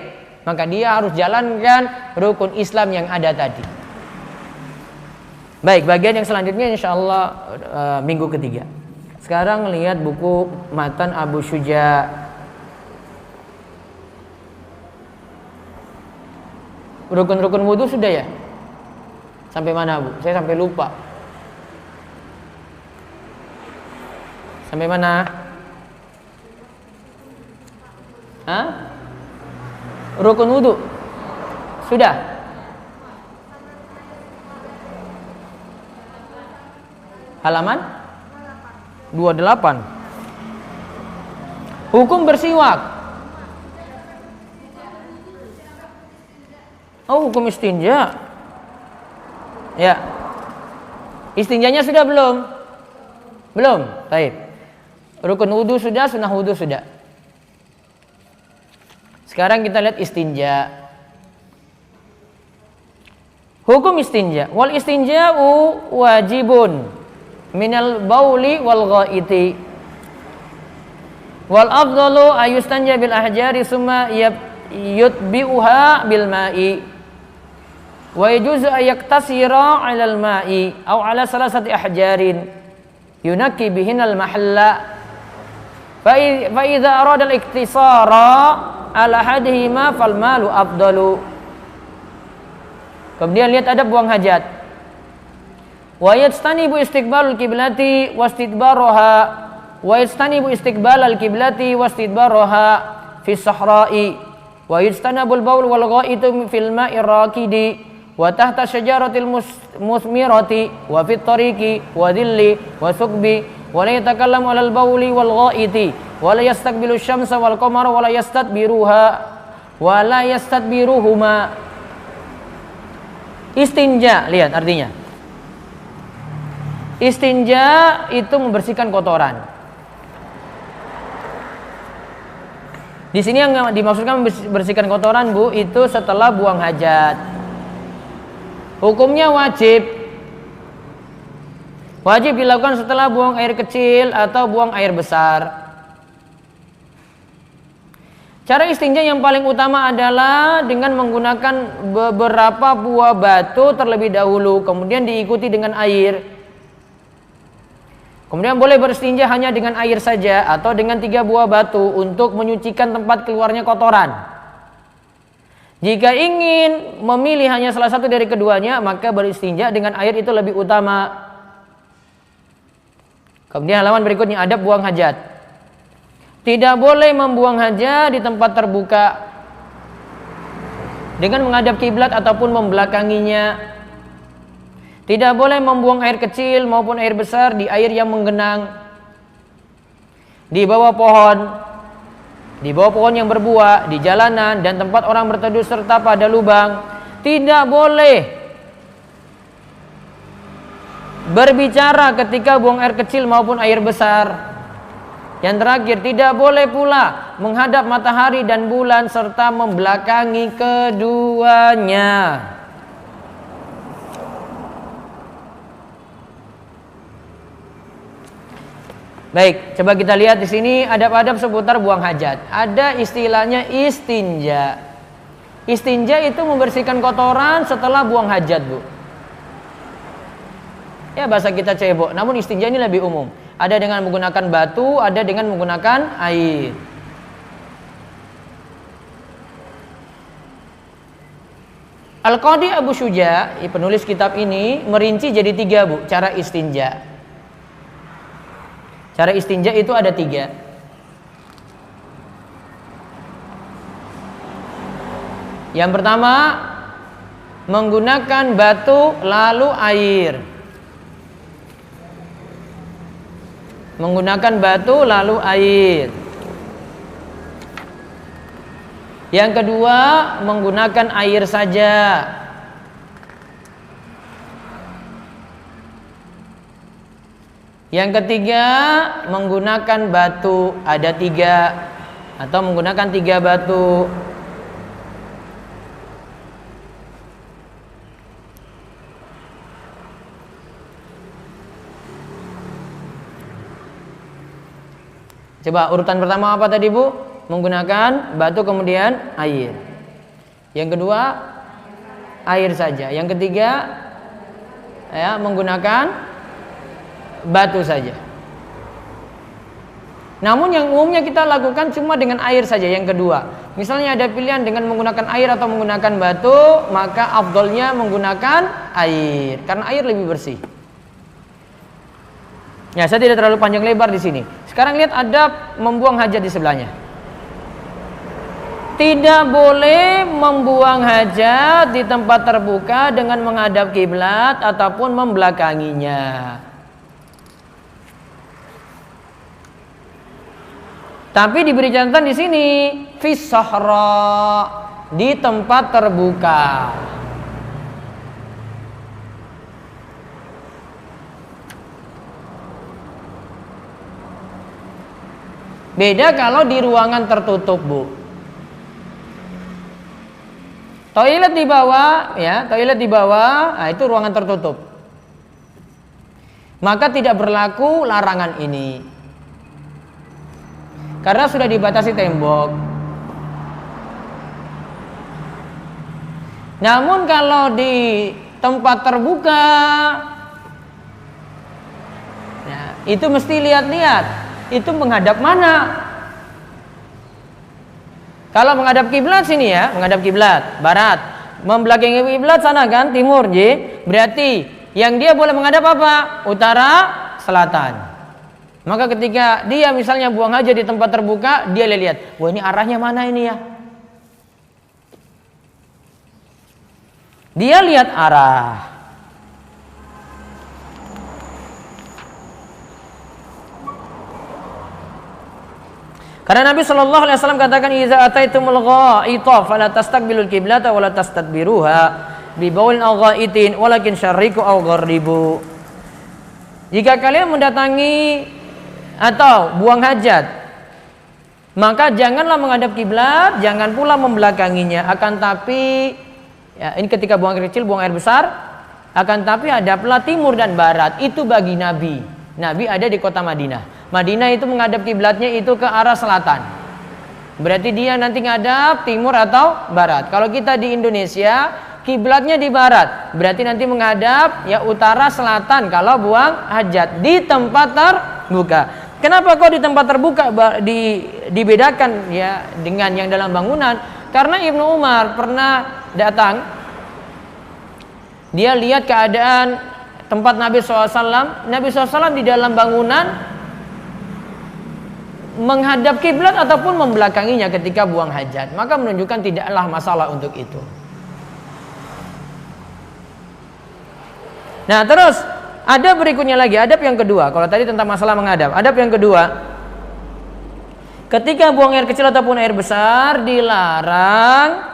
maka dia harus jalankan rukun Islam yang ada tadi. Baik, bagian yang selanjutnya insyaallah minggu ketiga. Sekarang lihat buku Matan Abu Syuja. Rukun-rukun wudu sudah ya? Sampai mana Bu? Saya sampai lupa. Sampai mana? Hah? Rukun wudu sudah? Halaman 28. Hukum bersiwak. Oh, hukum istinja. Ya. Istinjanya sudah belum? Belum. Baik. Rukun wudu sudah, sunnah wudu sudah. Sekarang kita lihat istinja. Hukum istinja. Wal istinja'u wajibun minal bauli wal ghaiti. Wal afdalu ayustanja bil ahjari summa yutbi'uha bil ma'i. Wa yajuzu ayaktasira 'alal ma'i aw 'ala salasati ahjarin yunakki bihinal mahalla. Fa idza arada al-iktisara ala hadihima fal malu afdalu. Kemudian lihat ada buang hajat. Wa yastanibu istiqbalul qiblati wastidbaraha wa yastanibu istiqbalal qiblati wastidbaraha fi sahra'i wa yastanabul baul wal ghaitu fil ma'i raqidi wa tahta syajaratil musmirati wa fit tariqi wa dhilli wa suqbi wa la yatakallamu 'alal bauli wal ghaiti wa la yastaqbilu syamsa wal qamara wa la yastadbiruha wa la yastadbiruhuma. Istinja, lihat artinya. Istinja itu membersihkan kotoran. Di sini yang dimaksudkan membersihkan kotoran, Bu, itu setelah buang hajat. Hukumnya wajib. Wajib dilakukan setelah buang air kecil atau buang air besar. Cara istinja yang paling utama adalah dengan menggunakan beberapa buah batu terlebih dahulu, kemudian diikuti dengan air. Kemudian boleh beristinja hanya dengan air saja atau dengan 3 buah batu untuk menyucikan tempat keluarnya kotoran. Jika ingin memilih hanya salah satu dari keduanya, maka beristinja dengan air itu lebih utama. Kemudian halaman berikutnya, adab buang hajat. Tidak boleh membuang hajat di tempat terbuka dengan menghadap kiblat ataupun membelakanginya. Tidak boleh membuang air kecil maupun air besar di air yang menggenang, di bawah pohon yang berbuah, di jalanan dan tempat orang berteduh serta pada lubang. Tidak boleh berbicara ketika buang air kecil maupun air besar. Yang terakhir, tidak boleh pula menghadap matahari dan bulan serta membelakangi keduanya. Baik, coba kita lihat di sini adab-adab seputar buang hajat. Ada istilahnya istinja. Istinja itu membersihkan kotoran setelah buang hajat, Bu. Ya, bahasa kita cebok, namun istinja ini lebih umum. Ada dengan menggunakan batu, ada dengan menggunakan air. Al-Qadhi Abu Syuja, penulis kitab ini, merinci jadi 3, Bu, cara istinja. Cara istinja itu ada 3. Yang pertama, menggunakan batu lalu air. Menggunakan batu lalu air. Yang kedua, menggunakan air saja. Yang ketiga, menggunakan batu, ada 3, atau menggunakan 3 batu. Coba urutan pertama apa tadi, Bu? Menggunakan batu kemudian air. Yang kedua, air saja. Yang ketiga, ya, menggunakan batu saja. Namun yang umumnya kita lakukan cuma dengan air saja. Yang kedua, misalnya ada pilihan dengan menggunakan air atau menggunakan batu, maka afdolnya menggunakan air karena air lebih bersih. Ya, saya tidak terlalu panjang lebar di sini. Sekarang lihat adab membuang hajat di sebelahnya. Tidak boleh membuang hajat di tempat terbuka dengan menghadap kiblat ataupun membelakanginya. Tapi diberi catatan di sini, fis sahra, di tempat terbuka. Beda kalau di ruangan tertutup, Bu. Toilet di bawah, ya, toilet di bawah, nah itu ruangan tertutup. Maka tidak berlaku larangan ini. Karena sudah dibatasi tembok. Namun kalau di tempat terbuka, ya, itu mesti lihat-lihat. Itu menghadap mana? Kalau menghadap kiblat sini, ya, menghadap kiblat barat. Membelakangi kiblat sana kan, timur, berarti yang dia boleh menghadap apa? Utara, selatan. Maka ketika dia misalnya buang hajat di tempat terbuka, dia lihat, wah ini arahnya mana ini ya? Dia lihat arah. Karena Nabi Shallallahu Alaihi Wasallam katakan, "Iza ataitumul ghaita fala tastaqbilul qiblata wala tastadbiruha bi bawlin aw ghaitin walakin syarriku aw gharribu." jika kalian mendatangi atau buang hajat, maka janganlah menghadap kiblat, jangan pula membelakanginya. Akan tapi, ya, ini ketika buang air kecil, buang air besar. Akan tapi hadaplah timur dan barat. Itu bagi Nabi. Nabi ada di kota Madinah. Madinah itu menghadap kiblatnya itu ke arah selatan. Berarti dia nanti ngadap timur atau barat. Kalau kita di Indonesia, kiblatnya di barat, berarti nanti menghadap ya utara selatan kalau buang hajat di tempat terbuka. Kenapa kok di tempat terbuka dibedakan ya dengan yang dalam bangunan? Karena Ibnu Umar pernah datang, dia lihat keadaan tempat Nabi SAW. Nabi SAW di dalam bangunan menghadap kiblat ataupun membelakanginya ketika buang hajat, maka menunjukkan tidaklah masalah untuk itu. Nah, terus ada berikutnya lagi, adab yang kedua. Kalau tadi tentang masalah menghadap, adab yang kedua, ketika buang air kecil ataupun air besar dilarang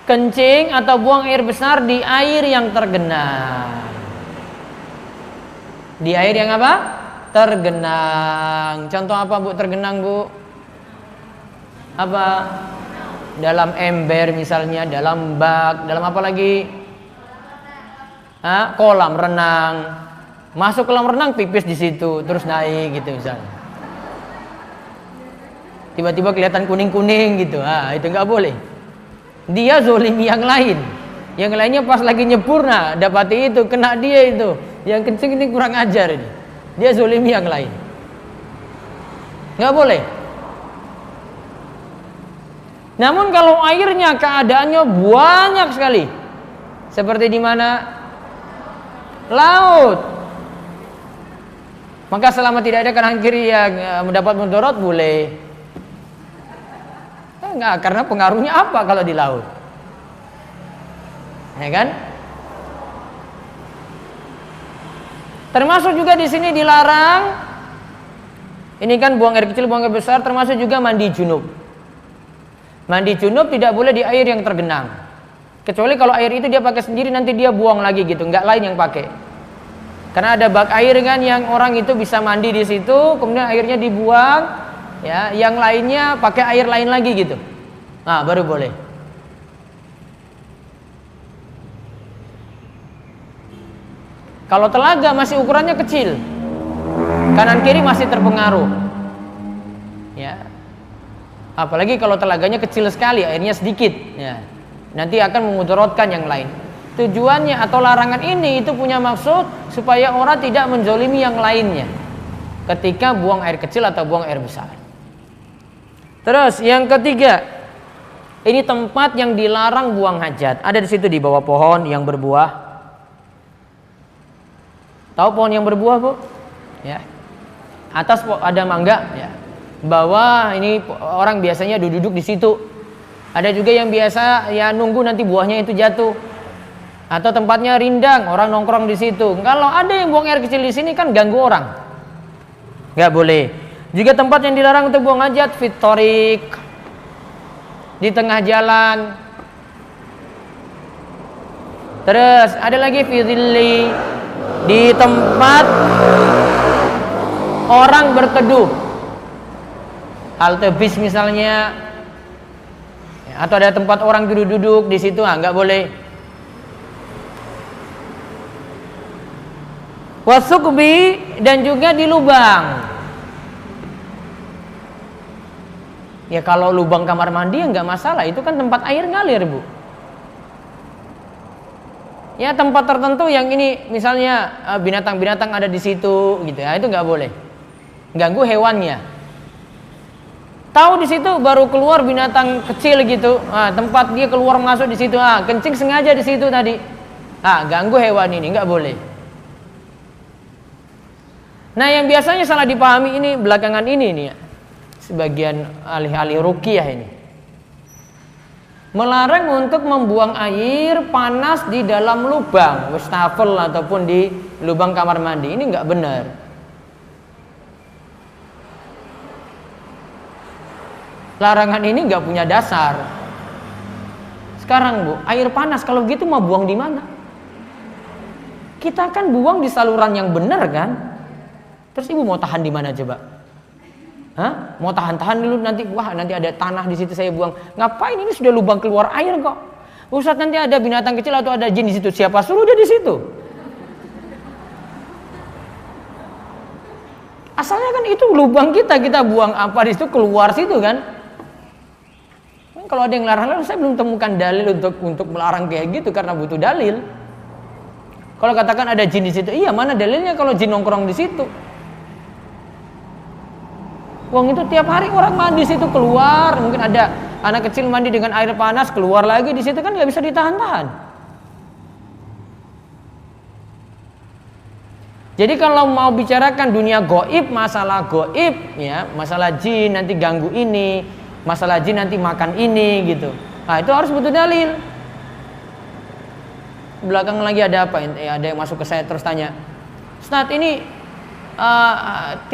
kencing atau buang air besar di air yang tergenang. Di air yang apa? Tergenang. Contoh apa, Bu, tergenang, Bu? Apa? Dalam ember misalnya, dalam bak, dalam apa lagi? Kolam renang. Masuk kolam renang, pipis di situ, terus naik gitu misalnya. Tiba-tiba kelihatan kuning-kuning gitu. Itu nggak boleh. Dia zolimi yang lain. Yang lainnya pas lagi nyempurna dapati itu, kena dia itu. Yang kencing ini kurang ajar ini. Dia zolimi yang lain. Nggak boleh. Namun kalau airnya keadaannya banyak sekali, seperti di mana? Laut. Maka selama tidak ada kanan kiri yang mendapat mudarat boleh. Enggak, karena pengaruhnya apa kalau di laut? Ya kan? Termasuk juga di sini dilarang. Ini kan buang air kecil, buang air besar, termasuk juga mandi junub. Mandi junub tidak boleh di air yang tergenang. Kecuali kalau air itu dia pakai sendiri, nanti dia buang lagi gitu, nggak lain yang pakai. Karena ada bak air kan yang orang itu bisa mandi di situ, kemudian airnya dibuang, ya, yang lainnya pakai air lain lagi gitu. Nah, baru boleh. Kalau telaga masih ukurannya kecil, kanan kiri masih terpengaruh, ya. Apalagi kalau telaganya kecil sekali, airnya sedikit, ya. Nanti akan memudaratkan yang lain. Tujuannya atau larangan ini itu punya maksud supaya orang tidak menzolimi yang lainnya ketika buang air kecil atau buang air besar. Terus yang ketiga, ini tempat yang dilarang buang hajat. Ada di situ di bawah pohon yang berbuah. Tahu pohon yang berbuah, Bu? Ya. Atas ada mangga, ya. Bawah ini orang biasanya duduk di situ. Ada juga yang biasa ya nunggu nanti buahnya itu jatuh. Atau tempatnya rindang, orang nongkrong di situ. Kalau ada yang buang air kecil di sini kan ganggu orang. Nggak boleh. Juga tempat yang dilarang untuk buang hajat, fitorik, di tengah jalan. Terus ada lagi fidhilli, di tempat orang berteduh. Halte bis misalnya, atau ada tempat orang duduk-duduk di situ, nggak boleh. Wasukbi, dan juga di lubang. Ya kalau lubang kamar mandi ya nggak masalah, itu kan tempat air ngalir, Bu. Ya tempat tertentu yang ini misalnya binatang-binatang ada di situ gitu ya, itu nggak boleh. Ganggu hewannya. Tahu di situ baru keluar binatang kecil gitu, tempat dia keluar masuk di situ, kencing sengaja di situ tadi, ganggu hewan ini, nggak boleh. Nah yang biasanya salah dipahami ini belakangan ini nih, sebagian ahli-ahli ruqyah ini melarang untuk membuang air panas di dalam lubang wastafel ataupun di lubang kamar mandi. Ini nggak benar. Larangan ini nggak punya dasar. Sekarang, Bu, air panas kalau gitu mau buang di mana? Kita kan buang di saluran yang benar kan? Terus ibu mau tahan di mana coba? Hah? Mau tahan dulu nanti, wah nanti ada tanah di situ saya buang. Ngapain, ini sudah lubang keluar air kok. Ustaz, nanti ada binatang kecil atau ada jin di situ. Siapa suruh dia di situ? Asalnya kan itu lubang kita buang apa di situ, keluar situ kan. Kalau ada yang larang, saya belum temukan dalil untuk melarang kayak gitu karena butuh dalil. Kalau katakan ada jin di situ, iya mana dalilnya kalau jin nongkrong di situ? Wong itu tiap hari orang mandi situ keluar, mungkin ada anak kecil mandi dengan air panas keluar lagi di situ kan nggak bisa ditahan-tahan. Jadi kalau mau bicarakan dunia goib, masalah goib, ya masalah jin nanti ganggu ini, masalah jin nanti makan ini gitu. Nah itu harus butuh dalil. Belakang lagi ada apa? Ada yang masuk ke saya terus tanya, Ustaz ini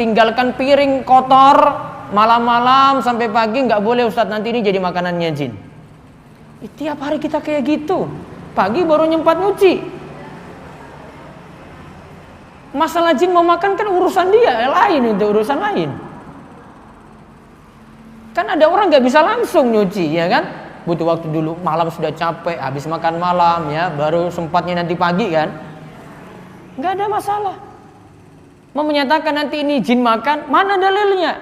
tinggalkan piring kotor malam-malam sampai pagi nggak boleh Ustaz, nanti ini jadi makanannya jin. Tiap hari kita kayak gitu, pagi baru nyempat nyuci. Masalah jin mau makan kan urusan dia, lain itu urusan lain. Kan ada orang nggak bisa langsung nyuci, ya kan? Butuh waktu dulu, malam sudah capek, habis makan malam ya, baru sempatnya nanti pagi kan? Nggak ada masalah. Mau menyatakan nanti ini jin makan, mana dalilnya?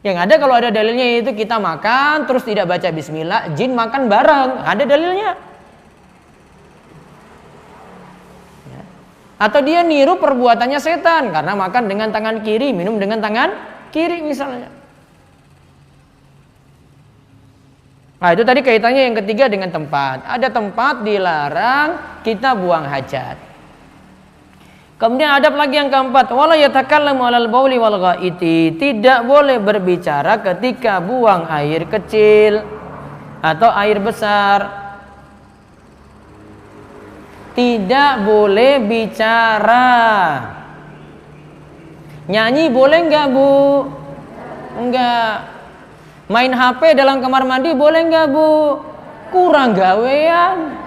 Yang ada kalau ada dalilnya itu kita makan terus tidak baca bismillah, jin makan bareng, ada dalilnya. Ya. Atau dia niru perbuatannya setan karena makan dengan tangan kiri, minum dengan tangan kiri misalnya. Nah itu tadi kaitannya yang ketiga dengan tempat. Ada tempat dilarang kita buang hajat. Kemudian adab lagi yang keempat, wala yatakallamu 'alal bauli wal ghaiti, tidak boleh berbicara ketika buang air kecil atau air besar. Tidak boleh bicara. Nyanyi boleh enggak, Bu? Enggak. Main HP dalam kamar mandi boleh enggak, Bu? Kurang gawean.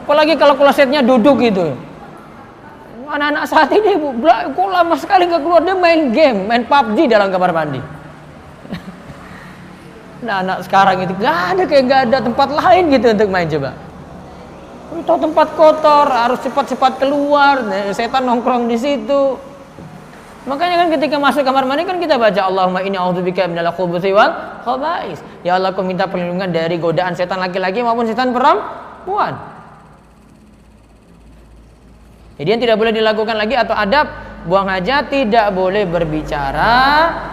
Apalagi kalau klosetnya duduk gitu. Anak-anak saat ini kok lama sekali nggak keluar, dia main game, main PUBG dalam kamar mandi. Nah anak sekarang itu nggak ada tempat lain gitu untuk main coba. Itu tempat kotor, harus cepat-cepat keluar. Setan nongkrong di situ. Makanya kan ketika masuk kamar mandi kan kita baca Allahumma inni a'udzubika minal khubuthi wal khaba'is. Ya Allah, aku minta perlindungan dari godaan setan laki-laki maupun setan perempuan. Jadi yang tidak boleh dilakukan lagi atau adab buang hajat, tidak boleh berbicara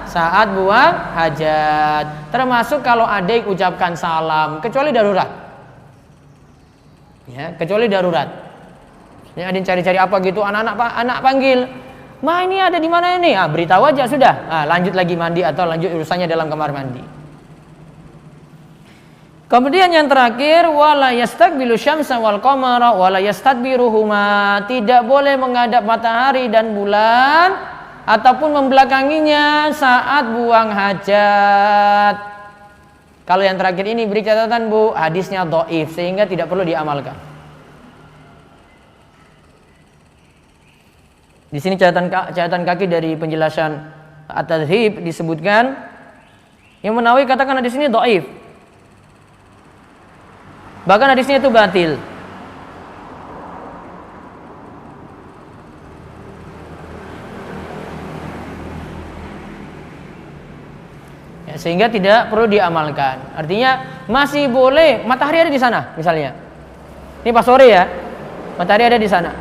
saat buang hajat. Termasuk kalau adik ucapkan salam, kecuali darurat. Ya, kecuali darurat. Ya, adik cari-cari apa gitu, anak panggil, "Ma, ini ada di mana ini?" Ah, beritahu aja sudah. Ah, lanjut lagi mandi atau lanjut urusannya dalam kamar mandi. Kemudian yang terakhir, wala yastaqbilu syamsa wal qamara wala yastadbiruhuma, tidak boleh menghadap matahari dan bulan ataupun membelakanginya saat buang hajat. Kalau yang terakhir ini beri catatan, Bu, hadisnya dhaif sehingga tidak perlu diamalkan. Di sini catatan kaki dari penjelasan At-Tadhib disebutkan, Imam Nawawi katakan hadis ini dhaif. Bahkan hadisnya itu batil. Ya, sehingga tidak perlu diamalkan. Artinya masih boleh, matahari ada di sana misalnya. Ini pas sore ya, matahari ada di sana.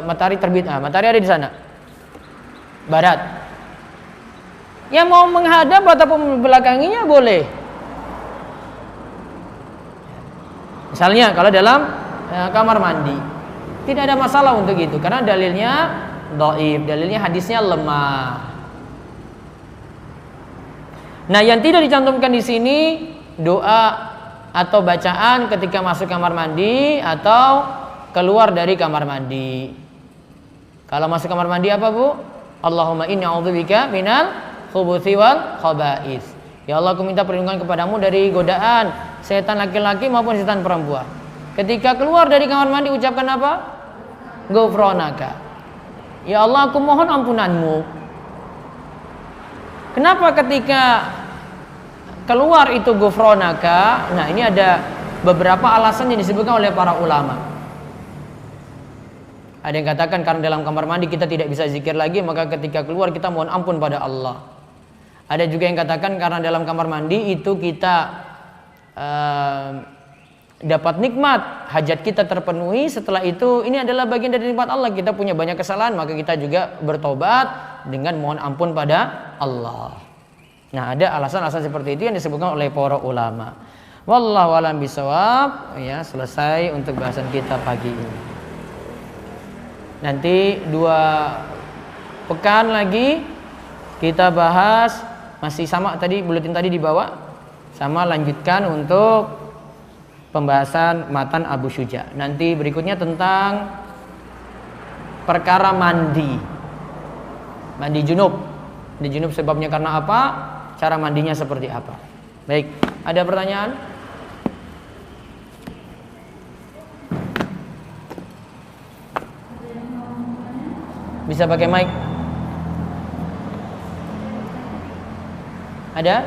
Matahari terbit, matahari ada di sana. Barat. Yang mau menghadap ataupun membelakanginya boleh. Misalnya kalau dalam kamar mandi tidak ada masalah untuk itu karena dalilnya dhaif, dalilnya hadisnya lemah. Nah, yang tidak dicantumkan di sini doa atau bacaan ketika masuk kamar mandi atau keluar dari kamar mandi. Kalau masuk kamar mandi apa, Bu? Allahumma inni a'udzubika minal khubuthi wal khaba'is. Ya Allah, aku minta perlindungan kepadamu dari godaan setan laki-laki maupun setan perempuan. Ketika keluar dari kamar mandi ucapkan apa? Ghufranaka. Ya Allah, aku mohon ampunanmu. Kenapa ketika keluar itu ghufranaka? Nah, ini ada beberapa alasan yang disebutkan oleh para ulama. Ada yang katakan karena dalam kamar mandi kita tidak bisa zikir lagi, maka ketika keluar kita mohon ampun pada Allah. Ada juga yang katakan karena dalam kamar mandi itu kita dapat nikmat, hajat kita terpenuhi. Setelah itu ini adalah bagian dari nikmat Allah. Kita punya banyak kesalahan, maka kita juga bertobat dengan mohon ampun pada Allah. Nah, ada alasan-alasan seperti itu yang disebutkan oleh para ulama. Wallahu a'lam bishawab. Ya, selesai untuk bahasan kita pagi ini. Nanti 2 pekan lagi kita bahas, masih sama tadi buletin tadi dibawa, sama lanjutkan untuk pembahasan matan Abu Syuja. Nanti berikutnya tentang perkara mandi junub. Mandi junub sebabnya karena apa? Cara mandinya seperti apa? Baik, ada pertanyaan? Bisa pakai mic? Ada?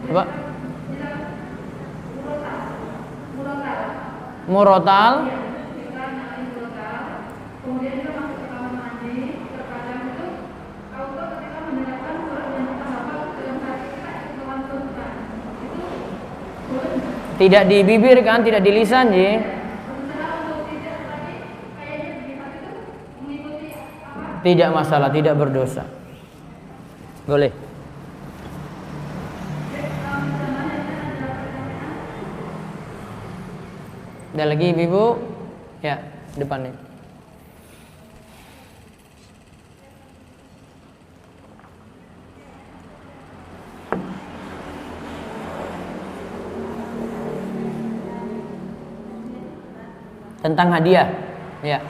Apa? Murotal. Tidak di bibir kan, tidak di lisan, Ji. Tidak masalah, tidak berdosa. Boleh. Ada lagi Ibu? Ya, depannya. Tentang hadiah, ya.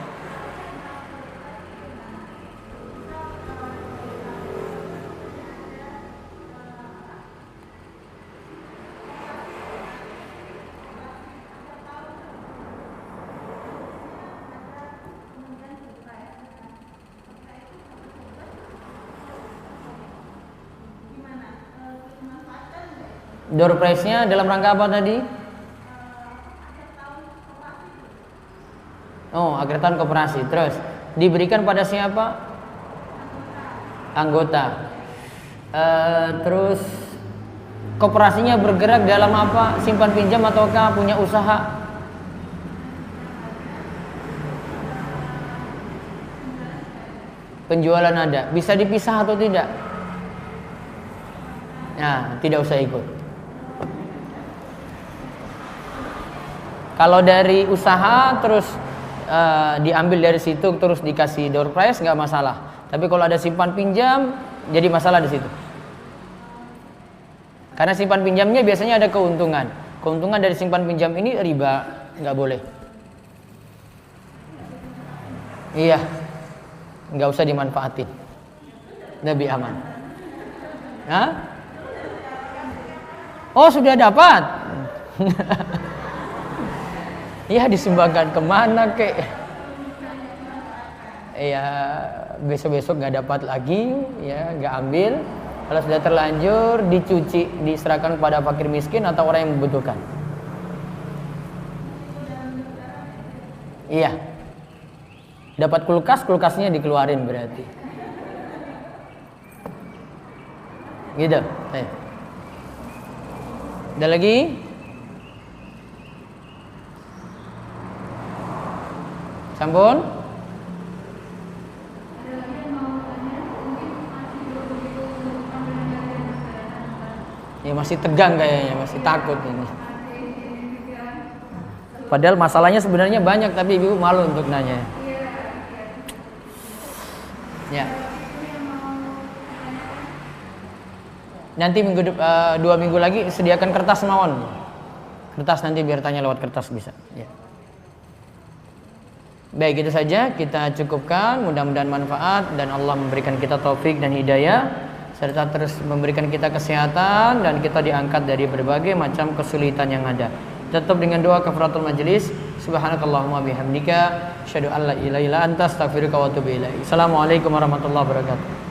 Door prize-nya dalam rangka apa tadi? Oh, akhir tahun koperasi. Terus diberikan pada siapa? Anggota. Terus koperasinya bergerak dalam apa? Simpan pinjam ataukah punya usaha? Penjualan ada. Bisa dipisah atau tidak? Nah, tidak usah ikut. Kalau dari usaha terus diambil dari situ terus dikasih door prize nggak masalah. Tapi kalau ada simpan pinjam jadi masalah di situ. Karena simpan pinjamnya biasanya ada keuntungan. Keuntungan dari simpan pinjam ini riba, nggak boleh. Iya, nggak usah dimanfaatin, lebih aman. Hah? Oh, sudah dapat. Ya, disumbangkan kemana kek? Ya, besok-besok nggak dapat lagi, ya nggak ambil. Kalau sudah terlanjur, dicuci, diserahkan kepada fakir miskin atau orang yang membutuhkan. Iya. Dapat kulkas, kulkasnya dikeluarin berarti. Gitu. Ada lagi? Sampun? Ya masih tegang kayaknya, masih takut ini. Padahal masalahnya sebenarnya banyak, tapi ibu malu untuk nanya. Ya. Nanti 2 minggu lagi sediakan kertas mawon. kertas nanti biar tanya lewat kertas bisa. Ya. Baik, itu saja kita cukupkan. Mudah-mudahan manfaat dan Allah memberikan kita taufik dan hidayah serta terus memberikan kita kesehatan dan kita diangkat dari berbagai macam kesulitan yang ada. Tetap dengan doa kafaratul majelis. Subhanakallahumma bihamdika asyhadu an la ilaha illa anta astaghfiruka wa atubu ilaik. Assalamualaikum warahmatullahi wabarakatuh.